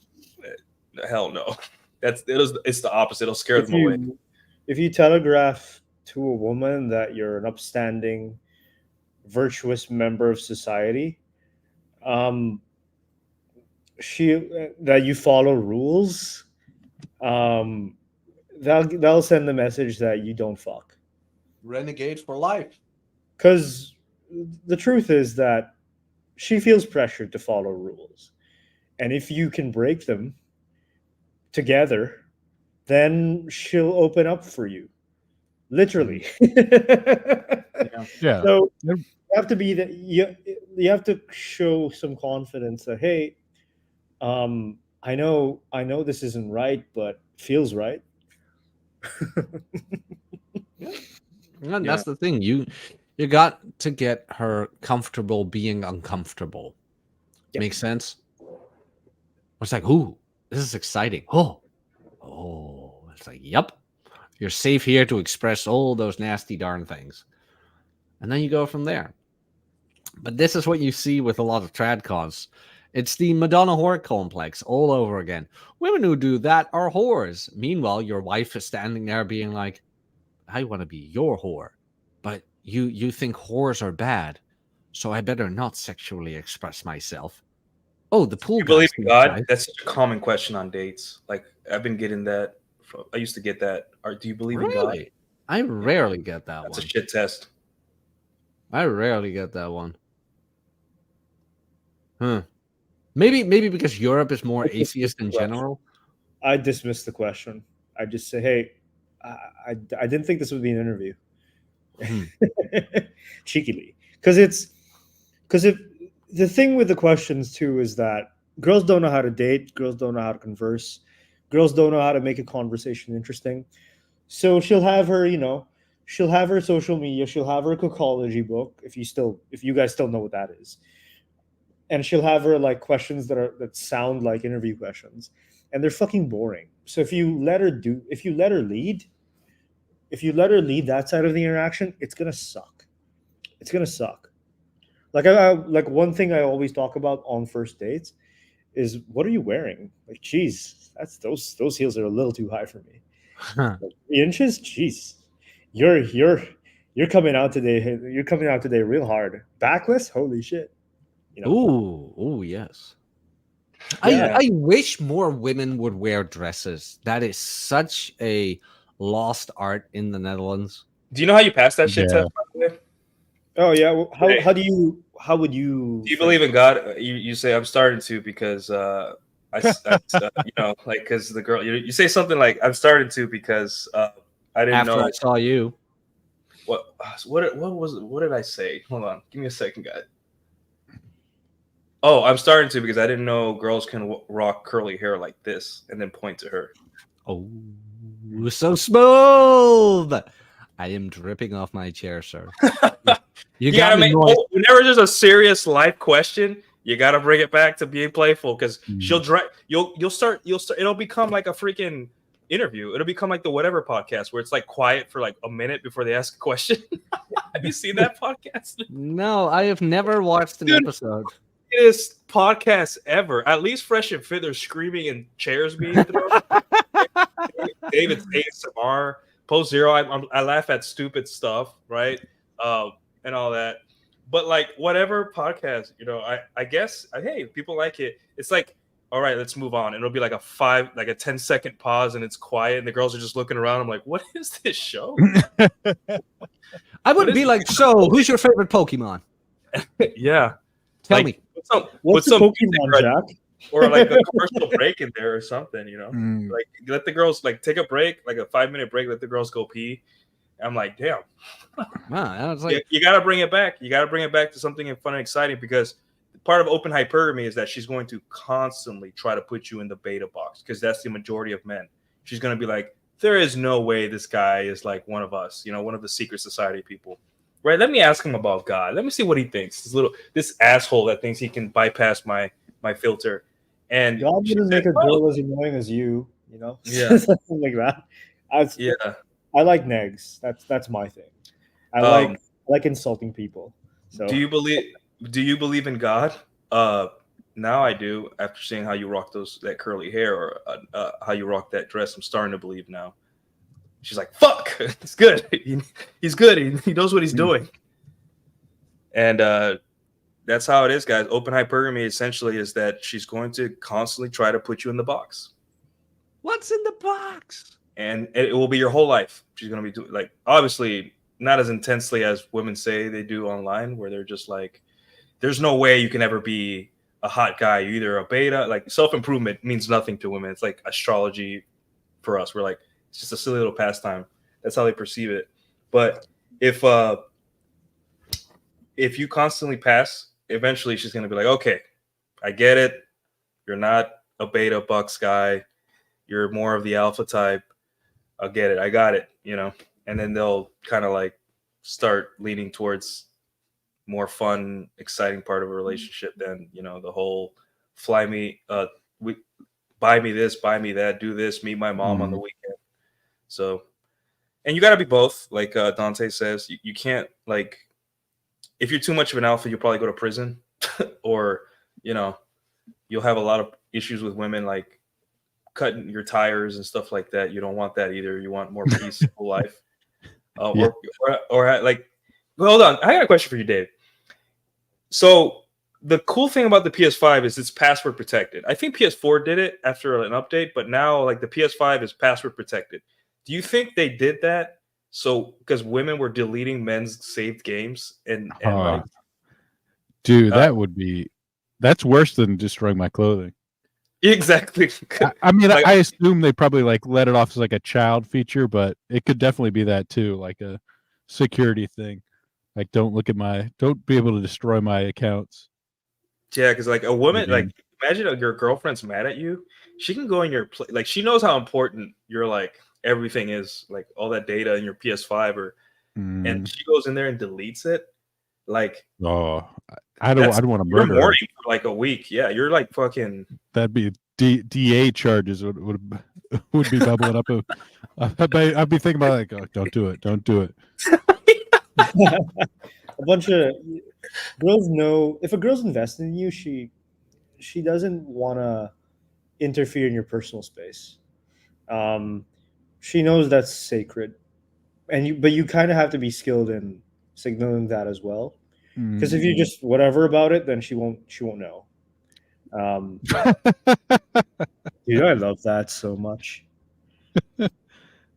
[SPEAKER 2] hell no. It's the opposite. It'll scare them away.
[SPEAKER 1] If you telegraph to a woman that you're an upstanding, virtuous member of society, that you follow rules, that'll send the message that you don't fuck.
[SPEAKER 3] Renegade for life.
[SPEAKER 1] Because the truth is that she feels pressured to follow rules, and if you can break them together, then she'll open up for you, literally.
[SPEAKER 4] Yeah.
[SPEAKER 1] So you have to be that you have to show some confidence that, hey, I know this isn't right, but feels right.
[SPEAKER 3] And that's the thing. You got to get her comfortable being uncomfortable.
[SPEAKER 1] Yep.
[SPEAKER 3] Makes sense? It's like, ooh, this is exciting. Oh, it's like, yep. You're safe here to express all those nasty darn things. And then you go from there. But this is what you see with a lot of tradcons. It's the Madonna whore complex all over again. Women who do that are whores. Meanwhile, your wife is standing there being like, I want to be your whore. But you think whores are bad, so I better not sexually express myself. Oh, the pool
[SPEAKER 2] You believe in
[SPEAKER 3] guy.
[SPEAKER 2] God? That's such a common question on dates. Like I've been getting that. I used to get that. Do you believe in God?
[SPEAKER 3] Really? I rarely get that
[SPEAKER 2] That's a
[SPEAKER 3] one.
[SPEAKER 2] shit test.
[SPEAKER 3] I rarely get that one. Huh. Maybe because Europe is more
[SPEAKER 1] I dismiss
[SPEAKER 3] atheist
[SPEAKER 1] the
[SPEAKER 3] in
[SPEAKER 1] question.
[SPEAKER 3] general.
[SPEAKER 1] I dismiss the question. I just say, hey, I didn't think this would be an interview.
[SPEAKER 3] Hmm.
[SPEAKER 1] Cheekily. Because if the thing with the questions too is that girls don't know how to date, girls don't know how to converse, girls don't know how to make a conversation interesting. So she'll have her social media, she'll have her cocology book, if you guys still know what that is, and she'll have her like questions that sound like interview questions, and they're fucking boring. So if you let her lead that side of the interaction, it's gonna suck. It's gonna suck. Like one thing I always talk about on first dates is, what are you wearing? Like, geez, that's those heels are a little too high for me. Like, 3 inches, jeez, you're coming out today. You're coming out today real hard. Backless, holy shit. You know,
[SPEAKER 3] Ooh, yes.
[SPEAKER 1] Yeah.
[SPEAKER 3] I wish more women would wear dresses. That is such a lost art in the Netherlands.
[SPEAKER 2] Do you know how you pass that shit
[SPEAKER 4] Yeah.
[SPEAKER 2] test? By the way?
[SPEAKER 1] Oh yeah. Well,
[SPEAKER 2] Hey.
[SPEAKER 1] how would you
[SPEAKER 2] Do you believe in God? You say I'm starting to because you know, like because the girl you say something like I'm starting to because I didn't
[SPEAKER 3] After
[SPEAKER 2] know
[SPEAKER 3] I saw you,
[SPEAKER 2] what did I say? Hold on, give me a second, guys. Oh, I'm starting to because I didn't know girls can rock curly hair like this, and then point to her.
[SPEAKER 3] oh, so smooth! I am dripping off my chair, sir. You
[SPEAKER 2] You
[SPEAKER 3] got
[SPEAKER 2] gotta
[SPEAKER 3] me
[SPEAKER 2] make
[SPEAKER 3] moist.
[SPEAKER 2] whenever there's a serious life question, you gotta bring it back to being playful because she'll you'll start it'll become like a freaking interview. It'll become like the whatever podcast where it's like quiet for like a minute before they ask a question. Have you seen that podcast?
[SPEAKER 3] No, I have never watched an
[SPEAKER 2] Dude.
[SPEAKER 3] episode.
[SPEAKER 2] Greatest podcast ever. At least Fresh and Fit, they're screaming and chairs being thrown. David's ASMR. Post Zero, I laugh at stupid stuff, right? And all that. But like whatever podcast, you know, I guess hey, people like it. It's like, all right, let's move on. And it'll be like a 10-second pause and it's quiet and the girls are just looking around. I'm like, what is this show?
[SPEAKER 3] I would be like, so who's your favorite Pokemon?
[SPEAKER 2] Yeah.
[SPEAKER 3] Tell
[SPEAKER 2] Like,
[SPEAKER 3] me.
[SPEAKER 1] What's
[SPEAKER 2] put
[SPEAKER 1] the Pokemon,
[SPEAKER 2] music,
[SPEAKER 1] Jack?
[SPEAKER 2] or like a commercial break in there or something, you know?
[SPEAKER 4] Mm.
[SPEAKER 2] Like let the girls like take a break, like a 5-minute break, let the girls go pee. I'm like, damn.
[SPEAKER 3] Wow, I was like,
[SPEAKER 2] You gotta bring it back. You gotta bring it back to something fun and exciting because part of open hypergamy is that she's going to constantly try to put you in the beta box because that's the majority of men. She's gonna be like, there is no way this guy is like one of us, you know, one of the secret society people. Right? Let me ask him about God. Let me see what he thinks. This asshole that thinks he can bypass my filter. And
[SPEAKER 1] God
[SPEAKER 2] she
[SPEAKER 1] wouldn't
[SPEAKER 2] said,
[SPEAKER 1] make a
[SPEAKER 2] "Oh,
[SPEAKER 1] girl as annoying as you know?
[SPEAKER 2] Yeah.
[SPEAKER 1] Something like that.
[SPEAKER 2] yeah.
[SPEAKER 1] I like negs. That's my thing. I like insulting people. So
[SPEAKER 2] Do you believe in God? Now I do. After seeing how you rock that curly hair or how you rock that dress, I'm starting to believe now. She's like, "Fuck, it's good. He's good. He knows what he's doing." And that's how it is, guys. Open hypergamy essentially is that she's going to constantly try to put you in the box,
[SPEAKER 3] what's in the box?
[SPEAKER 2] and it will be your whole life. She's going to be doing like obviously not as intensely as women say they do online, where they're just like, "There's no way you can ever be a hot guy. You're either a beta." Like self-improvement means nothing to women. It's like astrology for us. We're like, it's just a silly little pastime. That's how they perceive it. But if you constantly pass, eventually she's gonna be like, okay, I get it. You're not a beta bucks guy. You're more of the alpha type. I'll get it. I got it. You know, and then they'll kind of like start leaning towards more fun, exciting part of a relationship than, you know, the whole buy me this, buy me that, do this, meet my mom on the weekend. So, and you got to be both. Like Dante says, you can't like, if you're too much of an alpha, you'll probably go to prison or, you know, you'll have a lot of issues with women, like cutting your tires and stuff like that. You don't want that either. You want more peaceful life. Or like, hold on. I got a question for you, Dave. So the cool thing about the PS5 is it's password protected. I think PS4 did it after an update, but now like the PS5 is password protected. Do you think they did that so because women were deleting men's saved games and like
[SPEAKER 4] dude, that's worse than destroying my clothing.
[SPEAKER 2] exactly?
[SPEAKER 4] I mean,
[SPEAKER 2] Like-
[SPEAKER 4] I assume they probably like let it off as like a child feature, but it could definitely be that too, like a security thing. Like, don't be able to destroy my accounts.
[SPEAKER 2] Yeah, because like a woman,
[SPEAKER 4] Yeah.
[SPEAKER 2] like imagine your girlfriend's mad at you. She can go in your like she knows how important your like everything is, like all that data in your PS5 or and she goes in there and deletes it. Like
[SPEAKER 4] Oh, I'd want to
[SPEAKER 2] you're
[SPEAKER 4] murder her.
[SPEAKER 2] mourning for like a week. Yeah, you're like fucking.
[SPEAKER 4] That'd be DA charges would be bubbling up. I'd be thinking about like, oh, don't do it.
[SPEAKER 1] A bunch of girls know if a girl's invested in you, she doesn't want to interfere in your personal space. She knows that's sacred, but you kind of have to be skilled in signaling that as well. Because if you just whatever about it, then she won't know. Dude, I love that so much.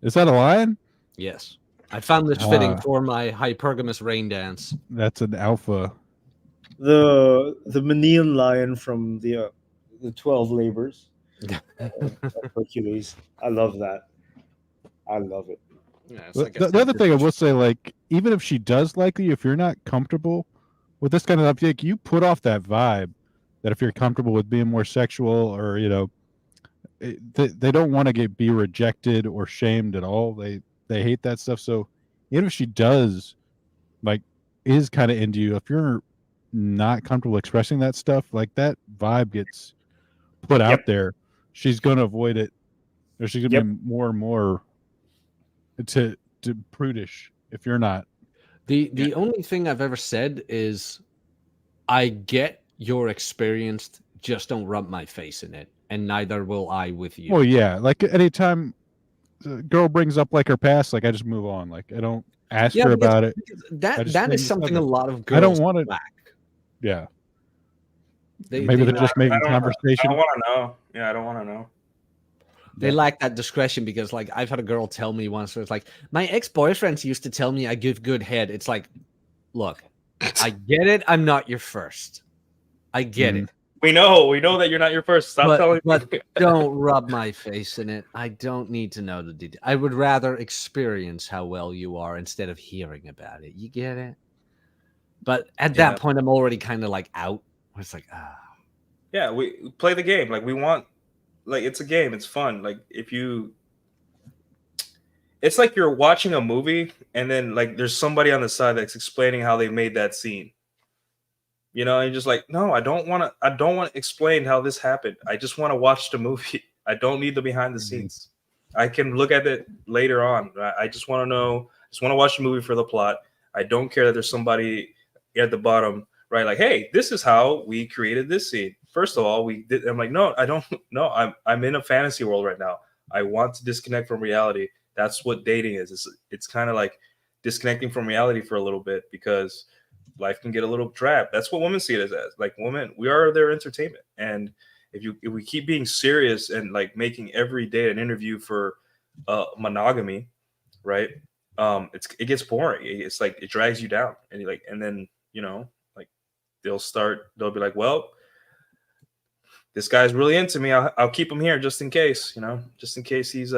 [SPEAKER 4] Is that a lion?
[SPEAKER 3] Yes. I found this fitting for my hypergamous rain dance.
[SPEAKER 4] That's an alpha.
[SPEAKER 1] The Manean lion from the 12 Labors. Hercules. I love that. I love it.
[SPEAKER 3] Yeah, it's
[SPEAKER 4] The,
[SPEAKER 3] like a
[SPEAKER 4] the other thing I
[SPEAKER 3] sacrifice.
[SPEAKER 4] will say, like, even if she does like you, if you're not comfortable with this kind of stuff, like, you put off that vibe that if you're comfortable with being more sexual or, they don't want to be rejected or shamed at all. They hate that stuff. So even if she does, like, is kind of into you, if you're not comfortable expressing that stuff, like, that vibe gets put out there, she's going to avoid it, or she's going to be more and more to prudish if you're not.
[SPEAKER 3] The only thing I've ever said is, I get you're experienced, just don't rub my face in it, and neither will I with you.
[SPEAKER 4] Well, yeah, like anytime a girl brings up like her past, like I just move on. Like I don't ask her about it.
[SPEAKER 3] That is something a lot of girls
[SPEAKER 4] I don't want to.
[SPEAKER 3] lack.
[SPEAKER 4] Yeah.
[SPEAKER 3] Maybe
[SPEAKER 4] they're just making conversation.
[SPEAKER 2] I don't want to know. Yeah, I don't want to know.
[SPEAKER 3] They lack that discretion because, like, I've had a girl tell me once, where it's like, my ex-boyfriends used to tell me I give good head. It's like, look, I get it. I'm not your first. I get it.
[SPEAKER 2] We know that you're not your first. Stop telling me.
[SPEAKER 3] Don't rub my face in it. I don't need to know the detail. I would rather experience how well you are instead of hearing about it. You get it? But at that point, I'm already kind of like out. It's like,
[SPEAKER 2] Yeah, we play the game. Like we want, like it's a game. It's fun. Like it's like you're watching a movie and then like there's somebody on the side that's explaining how they made that scene. And you're just like, no, I don't want to explain how this happened. I just want to watch the movie. I don't need the behind the scenes. I can look at it later on. I just want to know, just want to watch the movie for the plot. I don't care that there's somebody at the bottom, right? Like, hey, this is how we created this scene. First of all, we did. I'm like, no, I don't know. I'm in a fantasy world right now. I want to disconnect from reality. That's what dating is. It's kind of like disconnecting from reality for a little bit because life can get a little drab. That's what women see it as. Like women, we are their entertainment. And if we keep being serious and like making every day an interview for monogamy, right? It gets boring. It's like it drags you down, and then like they'll be like, well, this guy's really into me. I'll keep him here just in case, just in case he's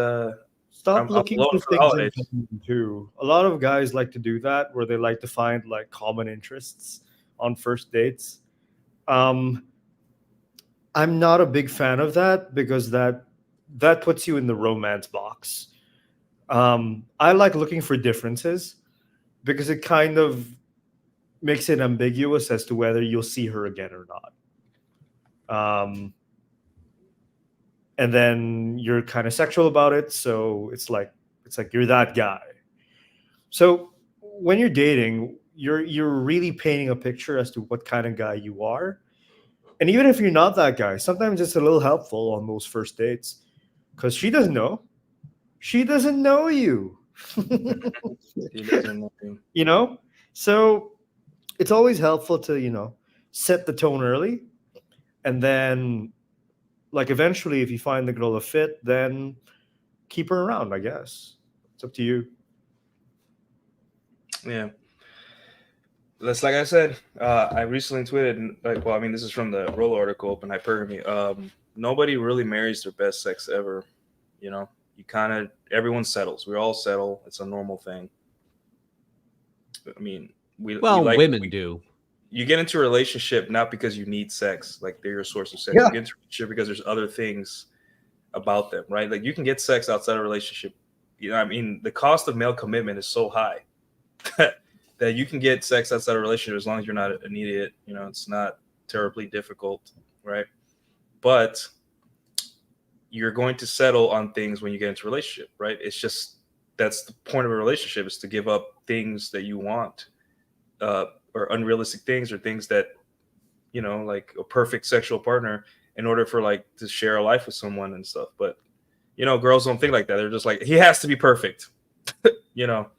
[SPEAKER 1] Stop looking for things in common too. A lot of guys like to do that, where they like to find like common interests on first dates. I'm not a big fan of that because that puts you in the romance box. I like looking for differences because it kind of makes it ambiguous as to whether you'll see her again or not. And then you're kind of sexual about it, so it's like you're that guy. So when you're dating, you're really painting a picture as to what kind of guy you are. And even if you're not that guy, sometimes it's a little helpful on those first dates because she doesn't know. She doesn't know you.
[SPEAKER 2] He doesn't know you.
[SPEAKER 1] So it's always helpful to set the tone early, and then like eventually if you find the girl a fit, then keep her around, I guess. It's up to you.
[SPEAKER 2] Yeah. That's like I said. I recently tweeted, like, well, I mean, this is from the Roll article, Open Hypergamy. Nobody really marries their best sex ever. You know, you kind of everyone settles. We all settle. It's a normal thing. I mean, we
[SPEAKER 3] women do.
[SPEAKER 2] You get into a relationship not because you need sex, like they're your source of sex.
[SPEAKER 5] Yeah.
[SPEAKER 2] You get into a relationship because there's other things about them, right? Like you can get sex outside a relationship. You know, I mean, the cost of male commitment is so high that you can get sex outside a relationship as long as you're not an idiot. You know, it's not terribly difficult, right? But you're going to settle on things when you get into a relationship, right? It's just that's the point of a relationship, is to give up things that you want, or unrealistic things, or things that, you know, like a perfect sexual partner in order for like to share a life with someone and stuff. But, you know, girls don't think like that. They're just like, he has to be perfect, you know.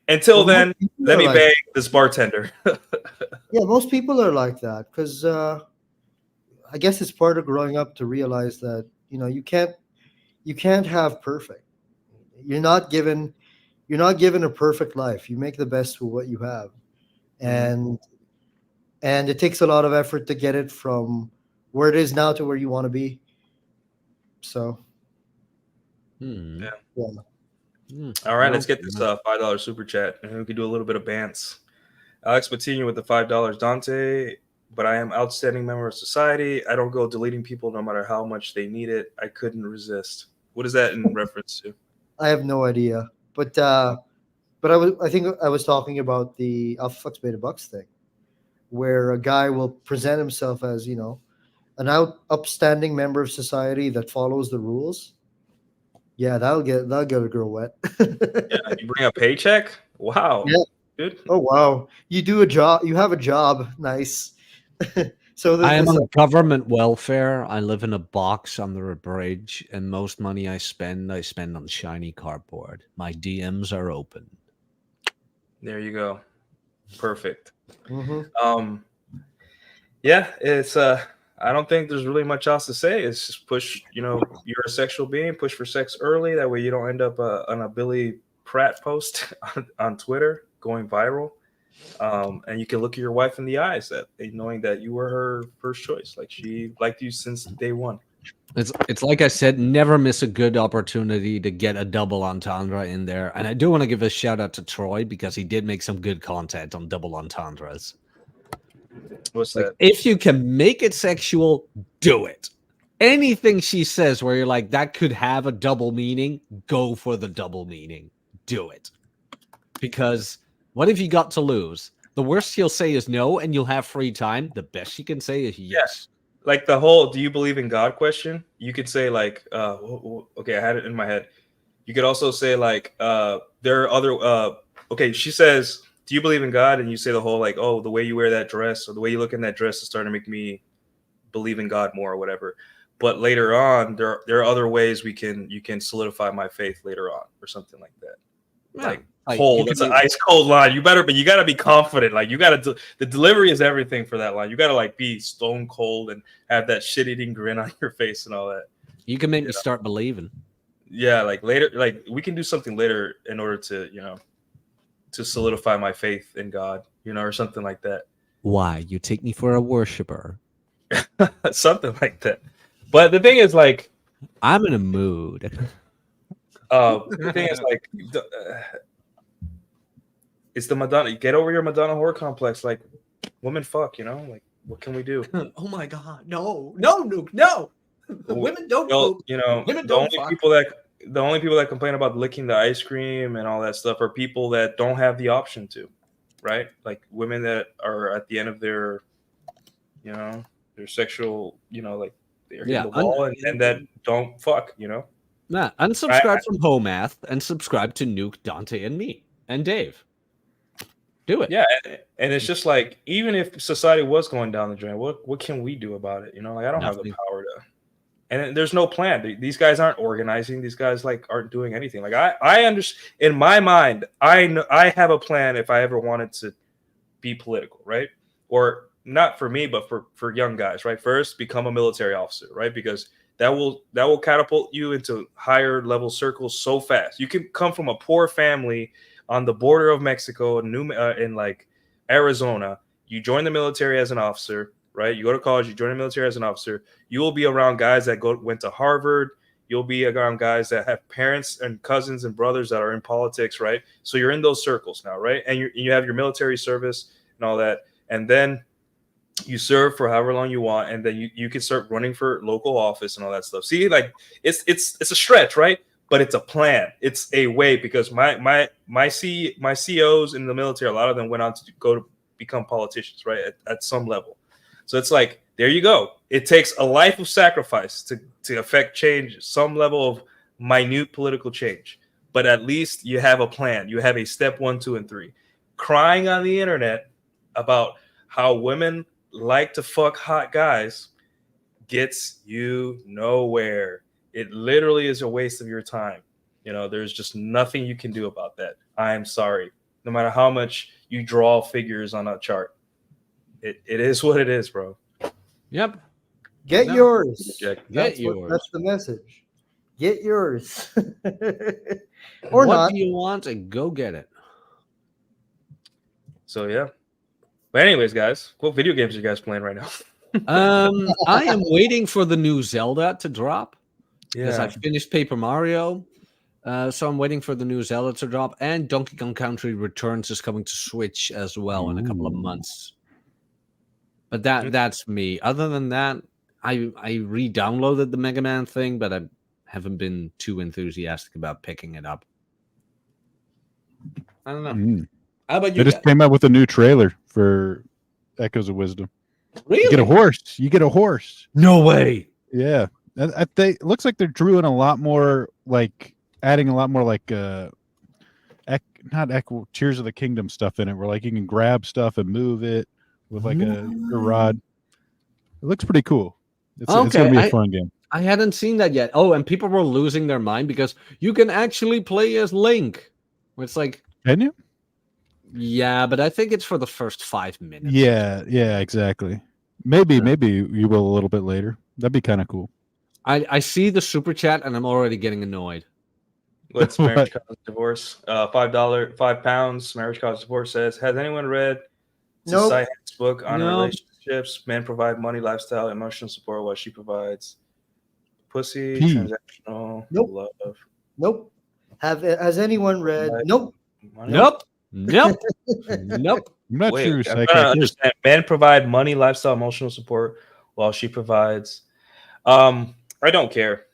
[SPEAKER 2] Until then, let me bang this bartender.
[SPEAKER 5] Yeah, most people are like that because I guess it's part of growing up to realize that, you know, you can't have perfect. You're not given a perfect life. You make the best with what you have, and it takes a lot of effort to get it from where it is now to where you want to be. So
[SPEAKER 2] Yeah.
[SPEAKER 5] yeah.
[SPEAKER 2] All right, let's get this $5 super chat, and we can do a little bit of bants. Alex Patino with the $5. Dante, but I am outstanding member of society. I don't go deleting people no matter how much they need it. I couldn't resist. What is that in reference to?
[SPEAKER 5] I have no idea, but I think I was talking about the Alpha Flux Beta Bucks thing, where a guy will present himself as, you know, an upstanding member of society that follows the rules. Yeah, that'll get a girl wet.
[SPEAKER 2] Yeah, you bring a paycheck? Wow.
[SPEAKER 5] Yeah.
[SPEAKER 2] Good.
[SPEAKER 5] Oh wow, you do a job. You have a job. Nice. So
[SPEAKER 3] I am
[SPEAKER 5] this,
[SPEAKER 3] on government welfare. I live in a box under a bridge, and most money I spend on shiny cardboard. My DMs are open.
[SPEAKER 2] There you go. Perfect.
[SPEAKER 5] Mhm.
[SPEAKER 2] Yeah, it's I don't think there's really much else to say. It's just push, you know, you're a sexual being, push for sex early. That way you don't end up on a Billy Pratt post on Twitter going viral. And you can look at your wife in the eyes, that knowing that you were her first choice. Like she liked you since day one.
[SPEAKER 3] It's like I said, never miss a good opportunity to get a double entendre in there. And I do want to give a shout out to Troy because he did make some good content on double entendres.
[SPEAKER 2] What's
[SPEAKER 3] Like,
[SPEAKER 2] that?
[SPEAKER 3] if you can make it sexual, do it. Anything she says where you're like, that could have a double meaning, go for the double meaning. Do it. Because what have you got to lose? The worst he'll say is no, and you'll have free time. The best she can say is yes.
[SPEAKER 2] Like the whole "do you believe in God" question. You could say like, okay, I had it in my head. You could also say like, there are other. Okay, she says, "Do you believe in God?" And you say the whole like, "Oh, the way you wear that dress or the way you look in that dress is starting to make me believe in God more," or whatever. But later on, there are other ways you can solidify my faith later on, or something like that.
[SPEAKER 3] Yeah.
[SPEAKER 2] Like cold. That's an ice cold line. You got to be confident. Like you got to, the delivery is everything for that line. You got to like be stone cold and have that shit eating grin on your face and all that.
[SPEAKER 3] You can make me start believing.
[SPEAKER 2] Yeah. Like later, like we can do something later in order to, you know, to solidify my faith in God, you know, or something like that.
[SPEAKER 3] Why? You take me for a worshiper.
[SPEAKER 2] Something like that. But the thing is like,
[SPEAKER 3] I'm in a mood.
[SPEAKER 2] the thing is like, it's the Madonna. Get over your Madonna horror complex. Like, women fuck, you know? Like, what can we do?
[SPEAKER 3] Oh my God. No. Women don't
[SPEAKER 2] Well, you know,
[SPEAKER 3] Women
[SPEAKER 2] the only people that complain about licking the ice cream and all that stuff are people that don't have the option to, right? Like women that are at the end of their, you know, their sexual, you know, like they're in the wall and that don't fuck, you know?
[SPEAKER 3] Nah, unsubscribe from Homath and subscribe to Nuke, Dante, and me, and Dave. Do it.
[SPEAKER 2] Yeah, and it's just like, even if society was going down the drain, what can we do about it? You know, like I don't have the power to. And there's no plan. These guys aren't organizing. These guys like aren't doing anything. Like I understand. In my mind, I know I have a plan if I ever wanted to be political, right? Or not for me, but for young guys, right? First, become a military officer, right? Because that will catapult you into higher level circles so fast. You can come from a poor family on the border of Mexico, in like Arizona. You join the military as an officer, right? You go to college, you join the military as an officer. You will be around guys that went to Harvard. You'll be around guys that have parents and cousins and brothers that are in politics, right? So you're in those circles now, right? And you have your military service and all that, and then you serve for however long you want, and then you can start running for local office and all that stuff. See, like it's a stretch, right? But it's a plan. It's a way, because my COs in the military, a lot of them went on to go to become politicians, right? At some level. So it's like, there you go. It takes a life of sacrifice to affect change, some level of minute political change. But at least you have a plan. You have a step 1, 2, and 3. Crying on the internet about how women like to fuck hot guys gets you nowhere. It literally is a waste of your time. There's just nothing you can do about that. I'm sorry. No matter how much you draw figures on a chart, it is what it is, bro.
[SPEAKER 3] Yep.
[SPEAKER 5] Get yours.
[SPEAKER 3] Get
[SPEAKER 5] That's
[SPEAKER 3] yours.
[SPEAKER 5] That's the message. Get yours.
[SPEAKER 3] Or what
[SPEAKER 5] not.
[SPEAKER 3] do you want, and go get it.
[SPEAKER 2] So yeah. But anyways, guys, what video games are you guys playing right now?
[SPEAKER 3] I am waiting for the new Zelda to drop, because
[SPEAKER 2] Yeah.
[SPEAKER 3] I finished Paper Mario. So I'm waiting for the new Zelda to drop, and Donkey Kong Country Returns is coming to Switch as well in a couple of months. But that's me. Other than that, I re-downloaded the Mega Man thing, but I haven't been too enthusiastic about picking it up. I don't know. How about you?
[SPEAKER 4] They just came out with a new trailer for Echoes of Wisdom.
[SPEAKER 3] Really?
[SPEAKER 4] You get a horse. You get a horse.
[SPEAKER 3] No way.
[SPEAKER 4] Yeah. It looks like they're drawing a lot more, like adding a lot more like not Echo Tears of the Kingdom stuff in it, where like you can grab stuff and move it with like a rod. It looks pretty cool. It's gonna be a fun game.
[SPEAKER 3] I hadn't seen that yet. Oh, and people were losing their mind because you can actually play as Link. It's like,
[SPEAKER 4] Can you?
[SPEAKER 3] yeah, but I think it's for the first 5 minutes.
[SPEAKER 4] Yeah, exactly. Maybe you will a little bit later. That'd be kind of cool.
[SPEAKER 3] I see the super chat and I'm already getting annoyed.
[SPEAKER 2] Let's marriage cause divorce. £5. Marriage cause divorce says, has anyone read
[SPEAKER 5] Nope.
[SPEAKER 2] Society's book on
[SPEAKER 3] No.
[SPEAKER 2] relationships? Men provide money, lifestyle, emotional support, while she provides pussy,
[SPEAKER 4] P.
[SPEAKER 2] transactional,
[SPEAKER 5] Nope.
[SPEAKER 2] love.
[SPEAKER 5] Nope. Has anyone read? Nope.
[SPEAKER 2] Money.
[SPEAKER 3] Nope. Nope. Nope.
[SPEAKER 4] I'm not
[SPEAKER 2] Wait,
[SPEAKER 4] sure.
[SPEAKER 2] I'm trying to understand. Men provide money, lifestyle, emotional support, while she provides. I don't care.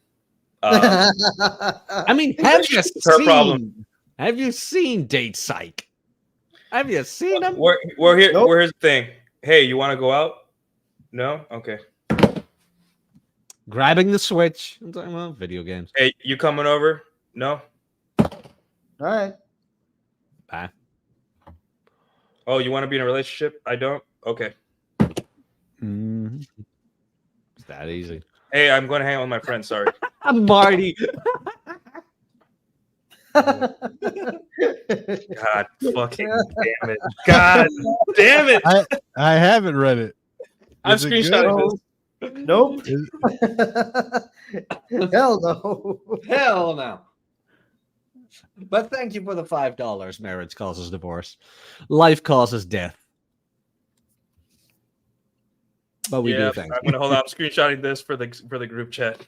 [SPEAKER 3] I mean, have you
[SPEAKER 2] her problem.
[SPEAKER 3] seen Date Psych? Have you seen him?
[SPEAKER 2] We're here.
[SPEAKER 5] Nope.
[SPEAKER 2] Here's the thing. Hey, you want to go out? No? Okay.
[SPEAKER 3] Grabbing the Switch. I'm talking about video games.
[SPEAKER 2] Hey, you coming over? No?
[SPEAKER 5] All right.
[SPEAKER 3] Bye.
[SPEAKER 2] Oh, you want to be in a relationship? I don't? Okay.
[SPEAKER 4] Mhm.
[SPEAKER 3] It's that easy.
[SPEAKER 2] Hey, I'm going to hang out with my friends. Sorry.
[SPEAKER 3] I'm Marty.
[SPEAKER 2] God fucking damn it. God damn it.
[SPEAKER 4] I haven't read it.
[SPEAKER 2] I'm
[SPEAKER 4] Is it good?
[SPEAKER 2] screenshotting this.
[SPEAKER 5] Nope. Hell no.
[SPEAKER 3] Hell no. But thank you for the $5. Marriage causes divorce. Life causes death. But we do
[SPEAKER 2] I'm
[SPEAKER 3] things.
[SPEAKER 2] gonna hold on. I'm screenshotting this for the group chat.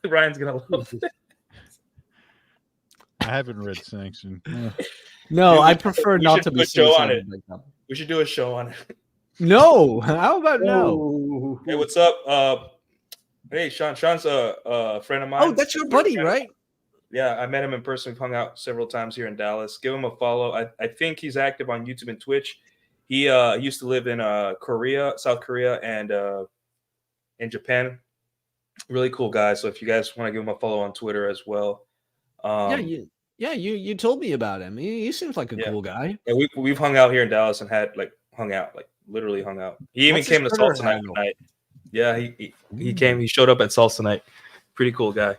[SPEAKER 2] Ryan's gonna love it.
[SPEAKER 4] I haven't read Sanction.
[SPEAKER 3] No,
[SPEAKER 2] Dude,
[SPEAKER 3] I prefer
[SPEAKER 2] we
[SPEAKER 3] not
[SPEAKER 2] should
[SPEAKER 3] to
[SPEAKER 2] do
[SPEAKER 3] be
[SPEAKER 2] a show on
[SPEAKER 3] suicidal
[SPEAKER 2] it.
[SPEAKER 3] like that.
[SPEAKER 2] We should do a show on it.
[SPEAKER 3] No. How about no?
[SPEAKER 5] Oh.
[SPEAKER 2] Hey, what's up? Hey, Sean. Sean's a friend of mine.
[SPEAKER 3] Oh, that's your buddy, right?
[SPEAKER 2] Yeah, I met him in person. We've hung out several times here in Dallas. Give him a follow. I think he's active on YouTube and Twitch. He used to live in South Korea, and in Japan. Really cool guy. So if you guys want to give him a follow on Twitter as well.
[SPEAKER 3] You told me about him. He seems like a cool guy.
[SPEAKER 2] Yeah, we've hung out here in Dallas and had literally hung out. He even came to Salsa Night tonight. Yeah, he came. He showed up at Salsa Night. Pretty cool guy.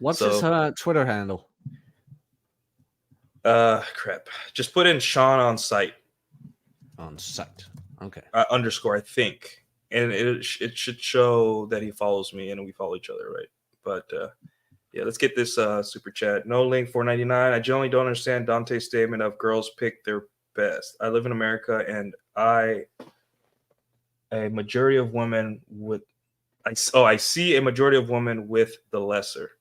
[SPEAKER 3] What's his Twitter handle?
[SPEAKER 2] Crap. Just put in Sean on site.
[SPEAKER 3] On site. Okay.
[SPEAKER 2] Underscore, I think, and it should show that he follows me and we follow each other, right? But yeah, let's get this super chat. No link 4.99. I generally don't understand Dante's statement of girls pick their best. I live in America, and a majority of women with I see a majority of women with the lesser.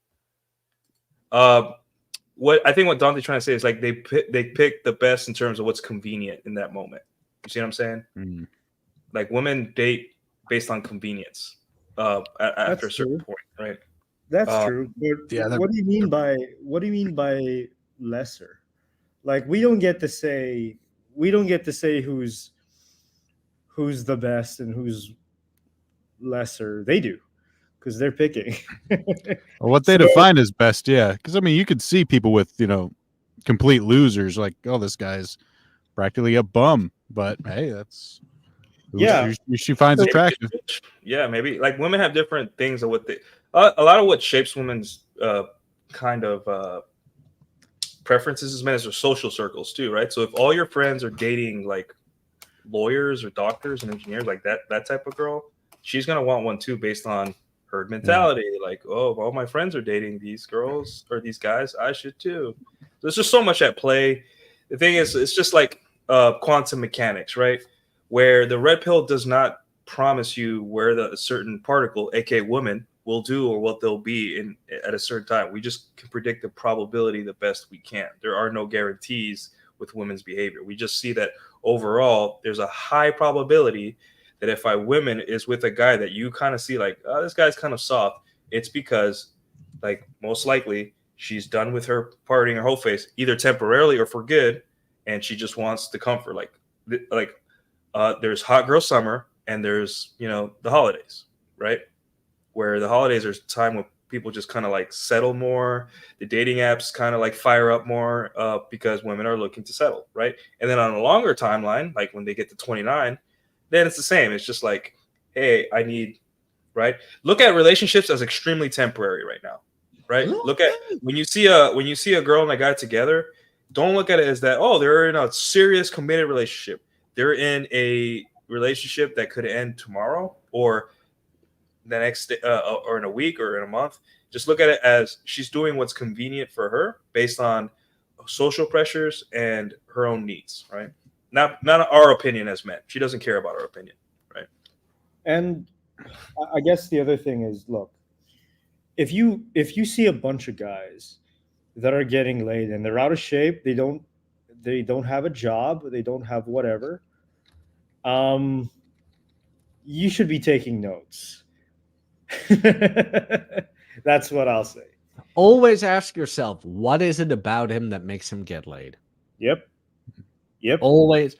[SPEAKER 2] What I think what Dante's trying to say is like they pick the best in terms of what's convenient in that moment. You see what I'm saying?
[SPEAKER 4] Mm.
[SPEAKER 2] Like women date based on convenience after a certain point, right?
[SPEAKER 1] That's true. But
[SPEAKER 4] Yeah,
[SPEAKER 1] what do you mean by lesser? Like we don't get to say who's the best and who's lesser. They do because they're picking.
[SPEAKER 4] Well, what they
[SPEAKER 1] So-
[SPEAKER 4] define as best, yeah. Because I mean, you could see people with complete losers, like, oh, this guy's practically a bum, but hey, that's
[SPEAKER 1] Yeah.
[SPEAKER 4] who she finds attractive.
[SPEAKER 2] Yeah, maybe like women have different things of what they. A lot of what shapes women's kind of preferences as men is their social circles too, right? So if all your friends are dating like lawyers or doctors and engineers, like that type of girl, she's gonna want one too, based on herd mentality. Like, oh, if all my friends are dating these girls or these guys, I should too. There's just so much at play. The thing is, it's just like quantum mechanics, right? Where the red pill does not promise you where a certain particle, aka woman, will do or what they'll be in at a certain time. We just can predict the probability the best we can. There are no guarantees with women's behavior. We just see that overall, there's a high probability that if a woman is with a guy that you kind of see like, oh, this guy's kind of soft, it's because, like, most likely she's done with her partying her whole face, either temporarily or for good, and she just wants the comfort. There's hot girl summer and there's the holidays, right? Where the holidays are a time when people just kind of like settle more. The dating apps kind of like fire up more because women are looking to settle, right? And then on a longer timeline, like when they get to 29, then it's the same. It's just like, hey, I need, right? Look at relationships as extremely temporary right now, right? Look at when you see a girl and a guy together, don't look at it as that, oh, they're in a serious committed relationship. They're in a relationship that could end tomorrow or the next day, or in a week or in a month. Just look at it as she's doing what's convenient for her based on social pressures and her own needs, right? Not our opinion as men. She doesn't care about our opinion, right?
[SPEAKER 1] And I guess the other thing is, look, if you see a bunch of guys that are getting laid and they're out of shape, they don't have a job, they don't have whatever, you should be taking notes. That's what I'll say.
[SPEAKER 3] Always ask yourself, what is it about him that makes him get laid?
[SPEAKER 1] Yep.
[SPEAKER 3] Always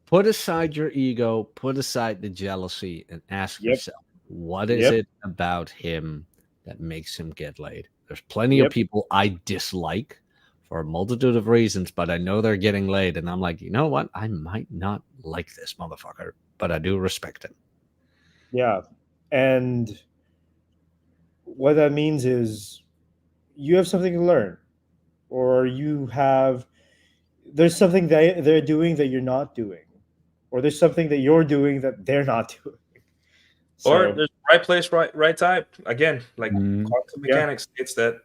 [SPEAKER 3] put aside your ego, put aside the jealousy, and ask yourself, what is it about him that makes him get laid? There's plenty of people I dislike for a multitude of reasons, but I know they're getting laid, and I'm like, you know what? I might not like this motherfucker, but I do respect him.
[SPEAKER 1] Yeah. And what that means is you have something to learn, or there's something that they're doing that you're not doing, or there's something that you're doing that they're not doing.
[SPEAKER 2] Or there's right place, right time. Again, like quantum mechanics states that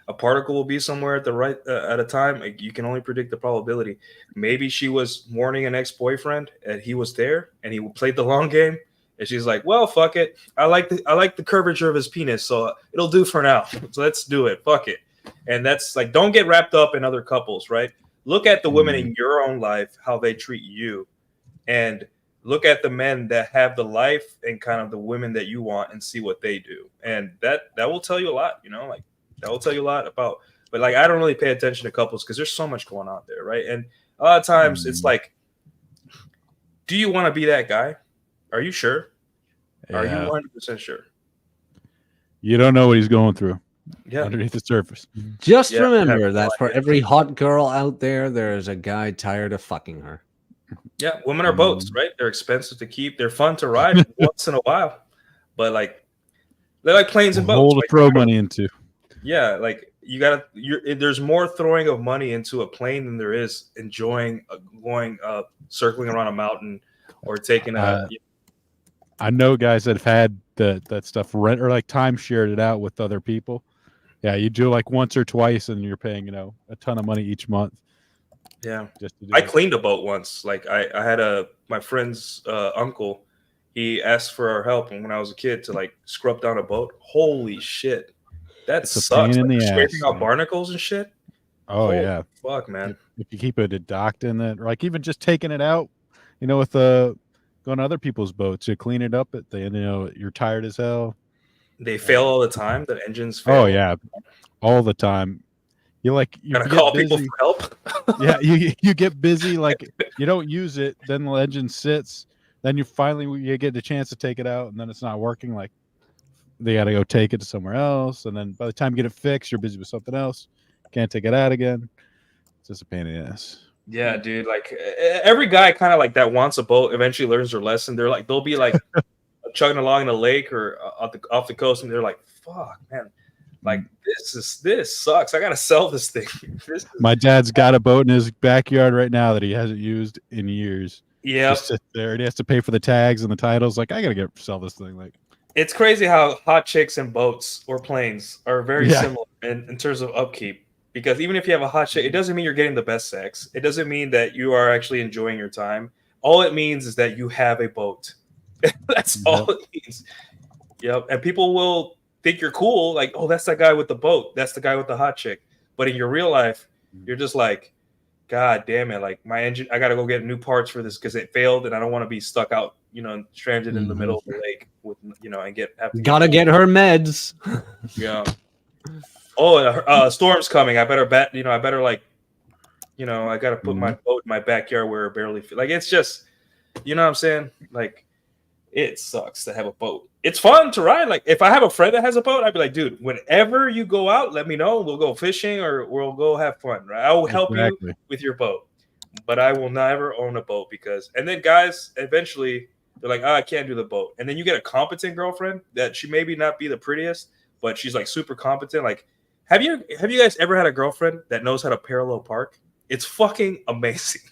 [SPEAKER 2] a particle will be somewhere at the right at a time. Like, you can only predict the probability. Maybe she was mourning an ex-boyfriend and he was there and he played the long game. And she's like, well, fuck it. I like the curvature of his penis, so it'll do for now. So let's do it. Fuck it. And that's like, don't get wrapped up in other couples, right? Look at the women in your own life, how they treat you, and look at the men that have the life and kind of the women that you want, and see what they do. And that will tell you a lot, like that will tell you a lot about. But like, I don't really pay attention to couples because there's so much going on there, right? And a lot of times it's like, do you want to be that guy? Are you sure?
[SPEAKER 4] Yeah.
[SPEAKER 2] Are you 100% sure?
[SPEAKER 4] You don't know what he's going through
[SPEAKER 2] Yeah.
[SPEAKER 4] underneath the surface.
[SPEAKER 3] Just
[SPEAKER 2] Yeah,
[SPEAKER 3] remember
[SPEAKER 2] I
[SPEAKER 3] that
[SPEAKER 2] have no
[SPEAKER 3] for
[SPEAKER 2] idea.
[SPEAKER 3] every hot girl out there, there is a guy tired of fucking her.
[SPEAKER 2] Yeah, women are boats, right? They're expensive to keep. They're fun to ride once in a while, but like, they're like planes and boats.
[SPEAKER 4] Hole to
[SPEAKER 2] Like,
[SPEAKER 4] throw money into.
[SPEAKER 2] yeah, like there's more throwing of money into a plane than there is enjoying going circling around a mountain or taking a.
[SPEAKER 4] I know guys that have had that stuff rent or like time shared it out with other people. Yeah, you do like once or twice, and you're paying a ton of money each month.
[SPEAKER 2] Yeah,
[SPEAKER 4] just to do
[SPEAKER 2] I
[SPEAKER 4] it.
[SPEAKER 2] cleaned a boat once. Like I had my friend's uncle. He asked for our help, and when I was a kid, to like scrub down a boat. Holy shit, that
[SPEAKER 4] It's a
[SPEAKER 2] sucks!
[SPEAKER 4] pain in
[SPEAKER 2] Like,
[SPEAKER 4] the
[SPEAKER 2] scraping
[SPEAKER 4] ass,
[SPEAKER 2] out
[SPEAKER 4] man.
[SPEAKER 2] barnacles and shit.
[SPEAKER 4] Oh
[SPEAKER 2] Holy
[SPEAKER 4] yeah,
[SPEAKER 2] fuck, man.
[SPEAKER 4] if you keep it docked in it, or like even just taking it out, with going to other people's boats, you clean it up at the end. You're tired as hell.
[SPEAKER 2] They fail all the time. The engines fail.
[SPEAKER 4] Oh yeah, all the time. You
[SPEAKER 2] Gotta
[SPEAKER 4] get
[SPEAKER 2] call
[SPEAKER 4] busy.
[SPEAKER 2] people for help.
[SPEAKER 4] Yeah, you get busy, like you don't use it, then the engine sits, then you get the chance to take it out, and then it's not working. Like they got to go take it to somewhere else, and then by the time you get it fixed, you're busy with something else. Can't take it out again. It's just a pain in the ass.
[SPEAKER 2] Yeah, dude. Like every guy kind of like that wants a boat eventually learns their lesson. They'll be like chugging along in the lake or off the coast, and they're like, "Fuck, man, like this sucks. I gotta sell this thing."
[SPEAKER 4] My dad's got a boat in his backyard right now that he hasn't used in years.
[SPEAKER 2] Yeah,
[SPEAKER 4] just sit there, and he has to pay for the tags and the titles. Like I gotta sell this thing. Like
[SPEAKER 2] it's crazy how hot chicks and boats or planes are very
[SPEAKER 4] Yeah.
[SPEAKER 2] similar in terms of upkeep. Because even if you have a hot chick, it doesn't mean you're getting the best sex. It doesn't mean that you are actually enjoying your time. All it means is that you have a boat. That's all it means. Yep. And people will think you're cool, like, oh, that's that guy with the boat. That's the guy with the hot chick. But in your real life, you're just like, God damn it. Like my engine, I gotta go get new parts for this because it failed and I don't want to be stuck out, stranded in the middle of the lake with and
[SPEAKER 3] Gotta get her meds.
[SPEAKER 2] Yeah. Oh, storm's coming. I better bet. I better I got to put my boat in my backyard where it barely like. It's just, what I'm saying. Like, it sucks to have a boat. It's fun to ride. Like, if I have a friend that has a boat, I'd be like, dude, whenever you go out, let me know. We'll go fishing or we'll go have fun. Right? I will help you with your boat, but I will never own a boat and then guys eventually they're like, I can't do the boat, and then you get a competent girlfriend that she maybe not be the prettiest, but she's like super competent, like. Have you guys ever had a girlfriend that knows how to parallel park? It's fucking amazing.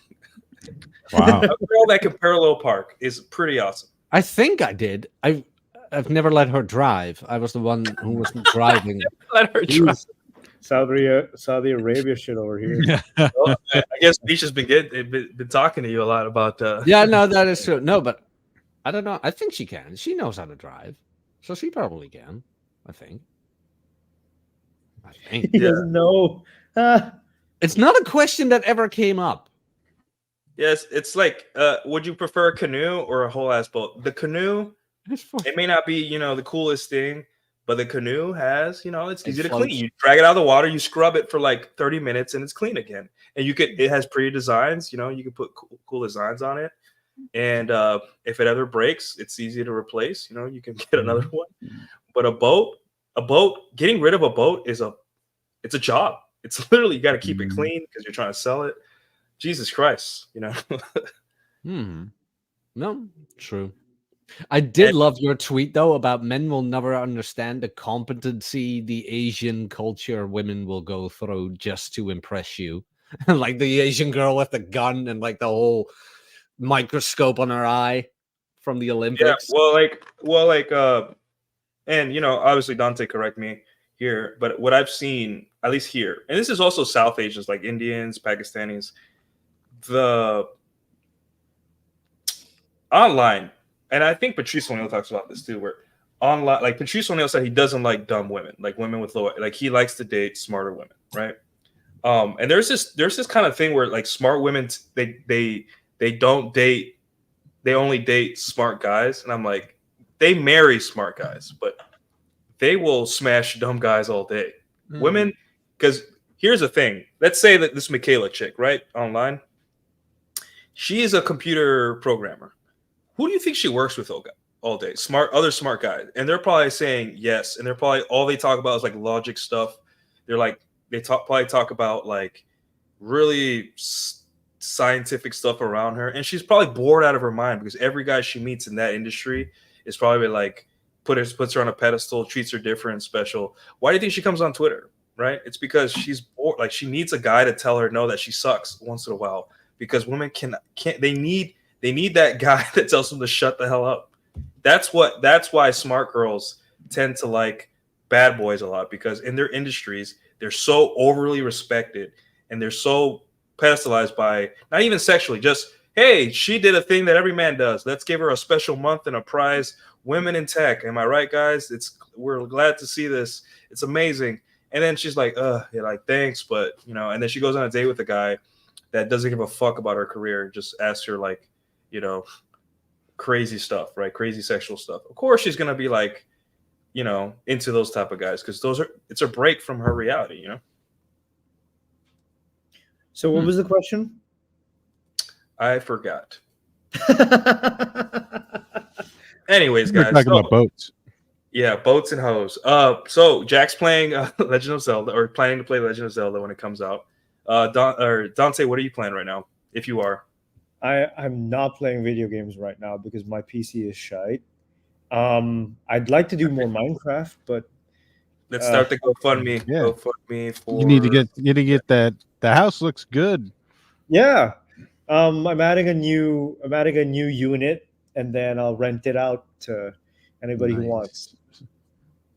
[SPEAKER 4] Wow.
[SPEAKER 2] A girl that can parallel park is pretty awesome.
[SPEAKER 3] I think I did. I've never let her drive. I was the one who was driving.
[SPEAKER 2] Let her drive.
[SPEAKER 1] Saudi Arabia shit over here.
[SPEAKER 2] Well, I guess Beach has been talking to you a lot about.
[SPEAKER 3] Yeah, no, that is true. No, but I don't know. I think she can. She knows how to drive, so she probably can. I think.
[SPEAKER 1] He doesn't know.
[SPEAKER 3] It's not a question that ever came up.
[SPEAKER 2] Yes, it's like, would you prefer a canoe or a whole ass boat? The canoe, it may not be, the coolest thing, but the canoe has, it's easy to clean. You drag it out of the water, you scrub it for like 30 minutes, and it's clean again. And it has pretty designs, you can put cool designs on it. And if it ever breaks, it's easy to replace. You can get another one. But a boat, getting rid of a boat it's a job. It's literally, you got to keep it clean because you're trying to sell it. Jesus Christ,
[SPEAKER 3] No, true. I did love your tweet though about men will never understand the competency the Asian culture women will go through just to impress you. Like the Asian girl with the gun and like the whole microscope on her eye from the Olympics.
[SPEAKER 2] Yeah, and obviously Dante, correct me here, but what I've seen, at least here, and this is also South Asians like Indians, Pakistanis, the online, and I think Patrice O'Neal talks about this too, where online, like Patrice O'Neal said, he doesn't like dumb women, like women with low, like he likes to date smarter women, right? And there's this kind of thing where like smart women, they don't date, they only date smart guys, and I'm like, they marry smart guys, but they will smash dumb guys all day. Women, because here's the thing. Let's say that this Michaela chick, right, online, she is a computer programmer. Who do you think she works with all day? Other smart guys. And they're probably saying yes. And they're probably, all they talk about is like logic stuff. They're like, probably talk about like really scientific stuff around her. And she's probably bored out of her mind because every guy she meets in that industry is probably like, puts her on a pedestal, treats her different and special. Why do you think she comes on Twitter, right? It's because she's bored. Like she needs a guy to tell her no, that she sucks once in a while, because women can't, they need They need that guy that tells them to shut the hell up. That's why smart girls tend to like bad boys a lot, because in their industries they're so overly respected and they're so pedestalized by, not even sexually, just, hey, she did a thing that every man does. Let's give her a special month and a prize. Women in tech. Am I right, guys? We're glad to see this. It's amazing. And then she's like, you're like, thanks, but and then she goes on a date with a guy that doesn't give a fuck about her career, just asks her like, crazy stuff, right? Crazy sexual stuff. Of course she's gonna be like, into those type of guys, because it's a break from her reality,
[SPEAKER 1] So what was the question?
[SPEAKER 2] I forgot. Anyways,
[SPEAKER 4] We're
[SPEAKER 2] guys,
[SPEAKER 4] talking about boats.
[SPEAKER 2] Yeah, boats and hoes. So Jack's playing Legend of Zelda, or planning to play Legend of Zelda when it comes out. Dante, what are you playing right now, if you are?
[SPEAKER 1] I'm not playing video games right now because my PC is shite. I'd like to do more Minecraft, but
[SPEAKER 2] Let's start the GoFundMe.
[SPEAKER 4] Yeah.
[SPEAKER 2] GoFundMe for.
[SPEAKER 4] You need to get that. The house looks good.
[SPEAKER 1] yeah. I'm adding a new unit, and then I'll rent it out to anybody who
[SPEAKER 4] Nice.
[SPEAKER 1] wants.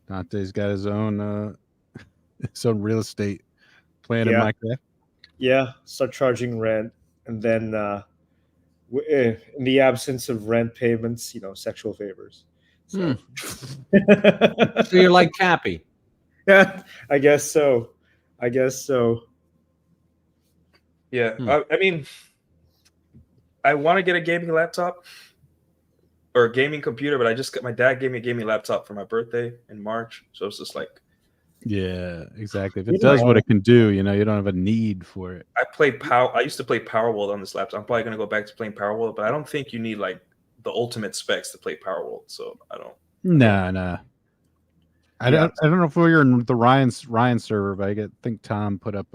[SPEAKER 4] Dante's got his own real estate plan in
[SPEAKER 1] Yeah.
[SPEAKER 4] Minecraft.
[SPEAKER 1] Yeah, start charging rent, and then in the absence of rent payments, sexual favors. So,
[SPEAKER 3] So you're like Cappy.
[SPEAKER 1] yeah, I guess so.
[SPEAKER 2] Yeah, I mean, I want to get a gaming laptop or a gaming computer, but my dad gave me a gaming laptop for my birthday in March, so it's just like.
[SPEAKER 4] Yeah, exactly. If it does what it can do, you don't have a need for it.
[SPEAKER 2] I used to play Power World on this laptop. I'm probably gonna go back to playing Power World, but I don't think you need like the ultimate specs to play Power World. So I don't.
[SPEAKER 4] Nah. I don't know if we were in the Ryan server, but I think Tom put up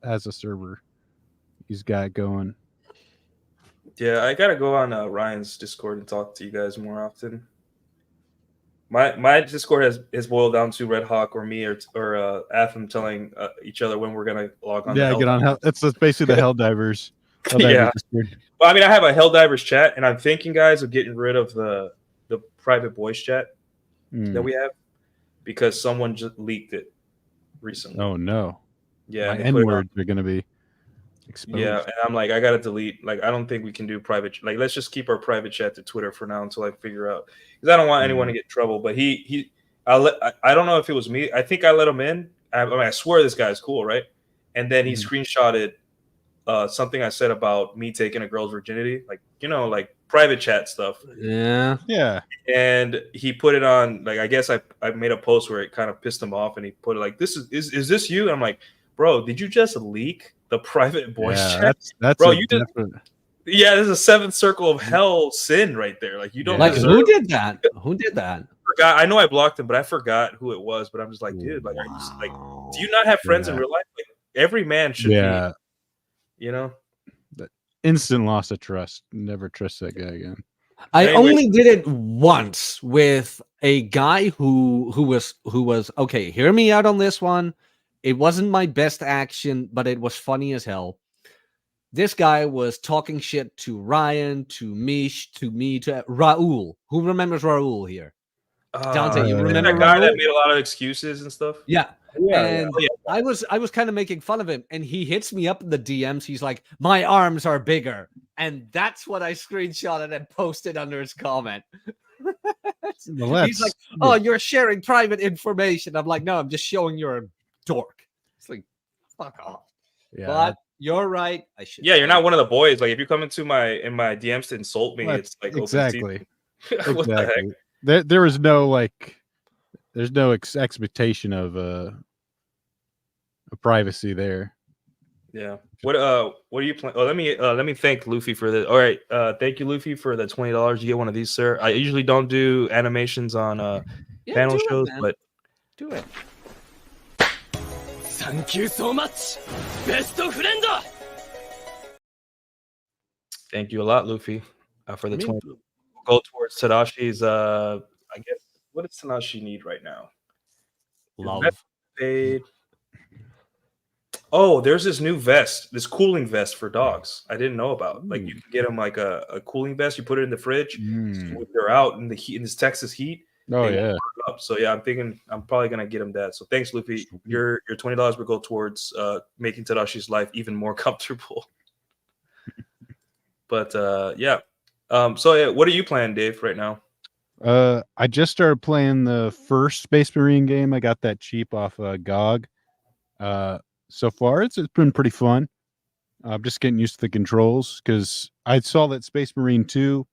[SPEAKER 4] as a server. He's got it going.
[SPEAKER 2] Yeah, I gotta go on Ryan's Discord and talk to you guys more often. My Discord has boiled down to Red Hawk or me or Atham telling each other when we're gonna log on.
[SPEAKER 4] Yeah, get on Hell. It's basically the Helldivers.
[SPEAKER 2] Yeah.
[SPEAKER 4] Discord.
[SPEAKER 2] Well, I mean, I have a Helldivers chat, and I'm thinking, guys, of getting rid of the private voice chat that we have, because someone just leaked it recently.
[SPEAKER 4] Oh no!
[SPEAKER 2] Yeah,
[SPEAKER 4] my N-words are gonna be exposed.
[SPEAKER 2] Yeah, and I'm like, I gotta delete. Like, I don't think we can do private. Like, let's just keep our private chat to Twitter for now until I figure out, because I don't want anyone to get in trouble. But I don't know if it was me. I think I let him in. I swear this guy's cool, right? And then he screenshotted something I said about me taking a girl's virginity, like private chat stuff.
[SPEAKER 3] Yeah.
[SPEAKER 2] And he put it on, like, I guess I made a post where it kind of pissed him off, and he put it like, "This is this you?" And I'm like, bro, did you just leak the private voice chat?
[SPEAKER 4] That's
[SPEAKER 2] bro, you did. Yeah, there's a seventh circle of hell sin right there. Like, you don't
[SPEAKER 3] who did that? Who did that?
[SPEAKER 2] Forgot. I know I blocked him, but I forgot who it was. But I'm just like, dude, like, are you just, like, do you not have friends in real life? Like, every man should be,
[SPEAKER 3] instant
[SPEAKER 4] loss of trust. Never trust that guy again.
[SPEAKER 3] I only did it once with a guy who was okay. Hear me out on this one. It wasn't my best action, but it was funny as hell. This guy was talking shit to Ryan, to Mish, to me, to Raul. Who remembers Raul here? Dante, you remember
[SPEAKER 2] that guy
[SPEAKER 3] Raul?
[SPEAKER 2] that made a lot of excuses and stuff?
[SPEAKER 3] Yeah. I was kind of making fun of him, and he hits me up in the DMs. He's like, "My arms are bigger," and that's what I screenshotted and posted under his comment. He's like, "Oh, you're sharing private information." I'm like, "No, I'm just showing you're a dork." It's like, fuck off. Yeah, but you're right. I should.
[SPEAKER 2] Yeah, you're not one of the boys. Like, if you come into my DMs to insult me, it's like
[SPEAKER 4] exactly.
[SPEAKER 2] What the heck?
[SPEAKER 4] There is no there's no expectation of privacy there.
[SPEAKER 2] Yeah. What are you playing? Oh, let me thank Luffy for this. All right. Thank you, Luffy, for the $20. You get one of these, sir. I usually don't do animations on panel shows, but
[SPEAKER 3] do it.
[SPEAKER 6] Thank you so much, best friend.
[SPEAKER 2] Thank you a lot, Luffy, for the 20. Go towards Tadashi's. I guess, what does Tadashi need right now?
[SPEAKER 3] Love.
[SPEAKER 2] Paid. Oh, there's this new vest, this cooling vest for dogs. I didn't know about. Like you
[SPEAKER 3] Ooh.
[SPEAKER 2] can get them like a cooling vest. You put it in the fridge. So
[SPEAKER 4] Mm.
[SPEAKER 2] when they're out in the heat, in this Texas heat,
[SPEAKER 4] Oh
[SPEAKER 2] they won't
[SPEAKER 4] yeah.
[SPEAKER 2] burn up. So yeah, I'm thinking I'm probably gonna get him that. So thanks, Luffy.
[SPEAKER 4] Sweet.
[SPEAKER 2] Your $20 will go towards making Tadashi's life even more comfortable. But yeah. So yeah, what are you playing, Dave, right now?
[SPEAKER 4] I just started playing the first Space Marine game. I got that cheap off GOG. So far it's been pretty fun. I'm just getting used to the controls because I saw that Space Marine 2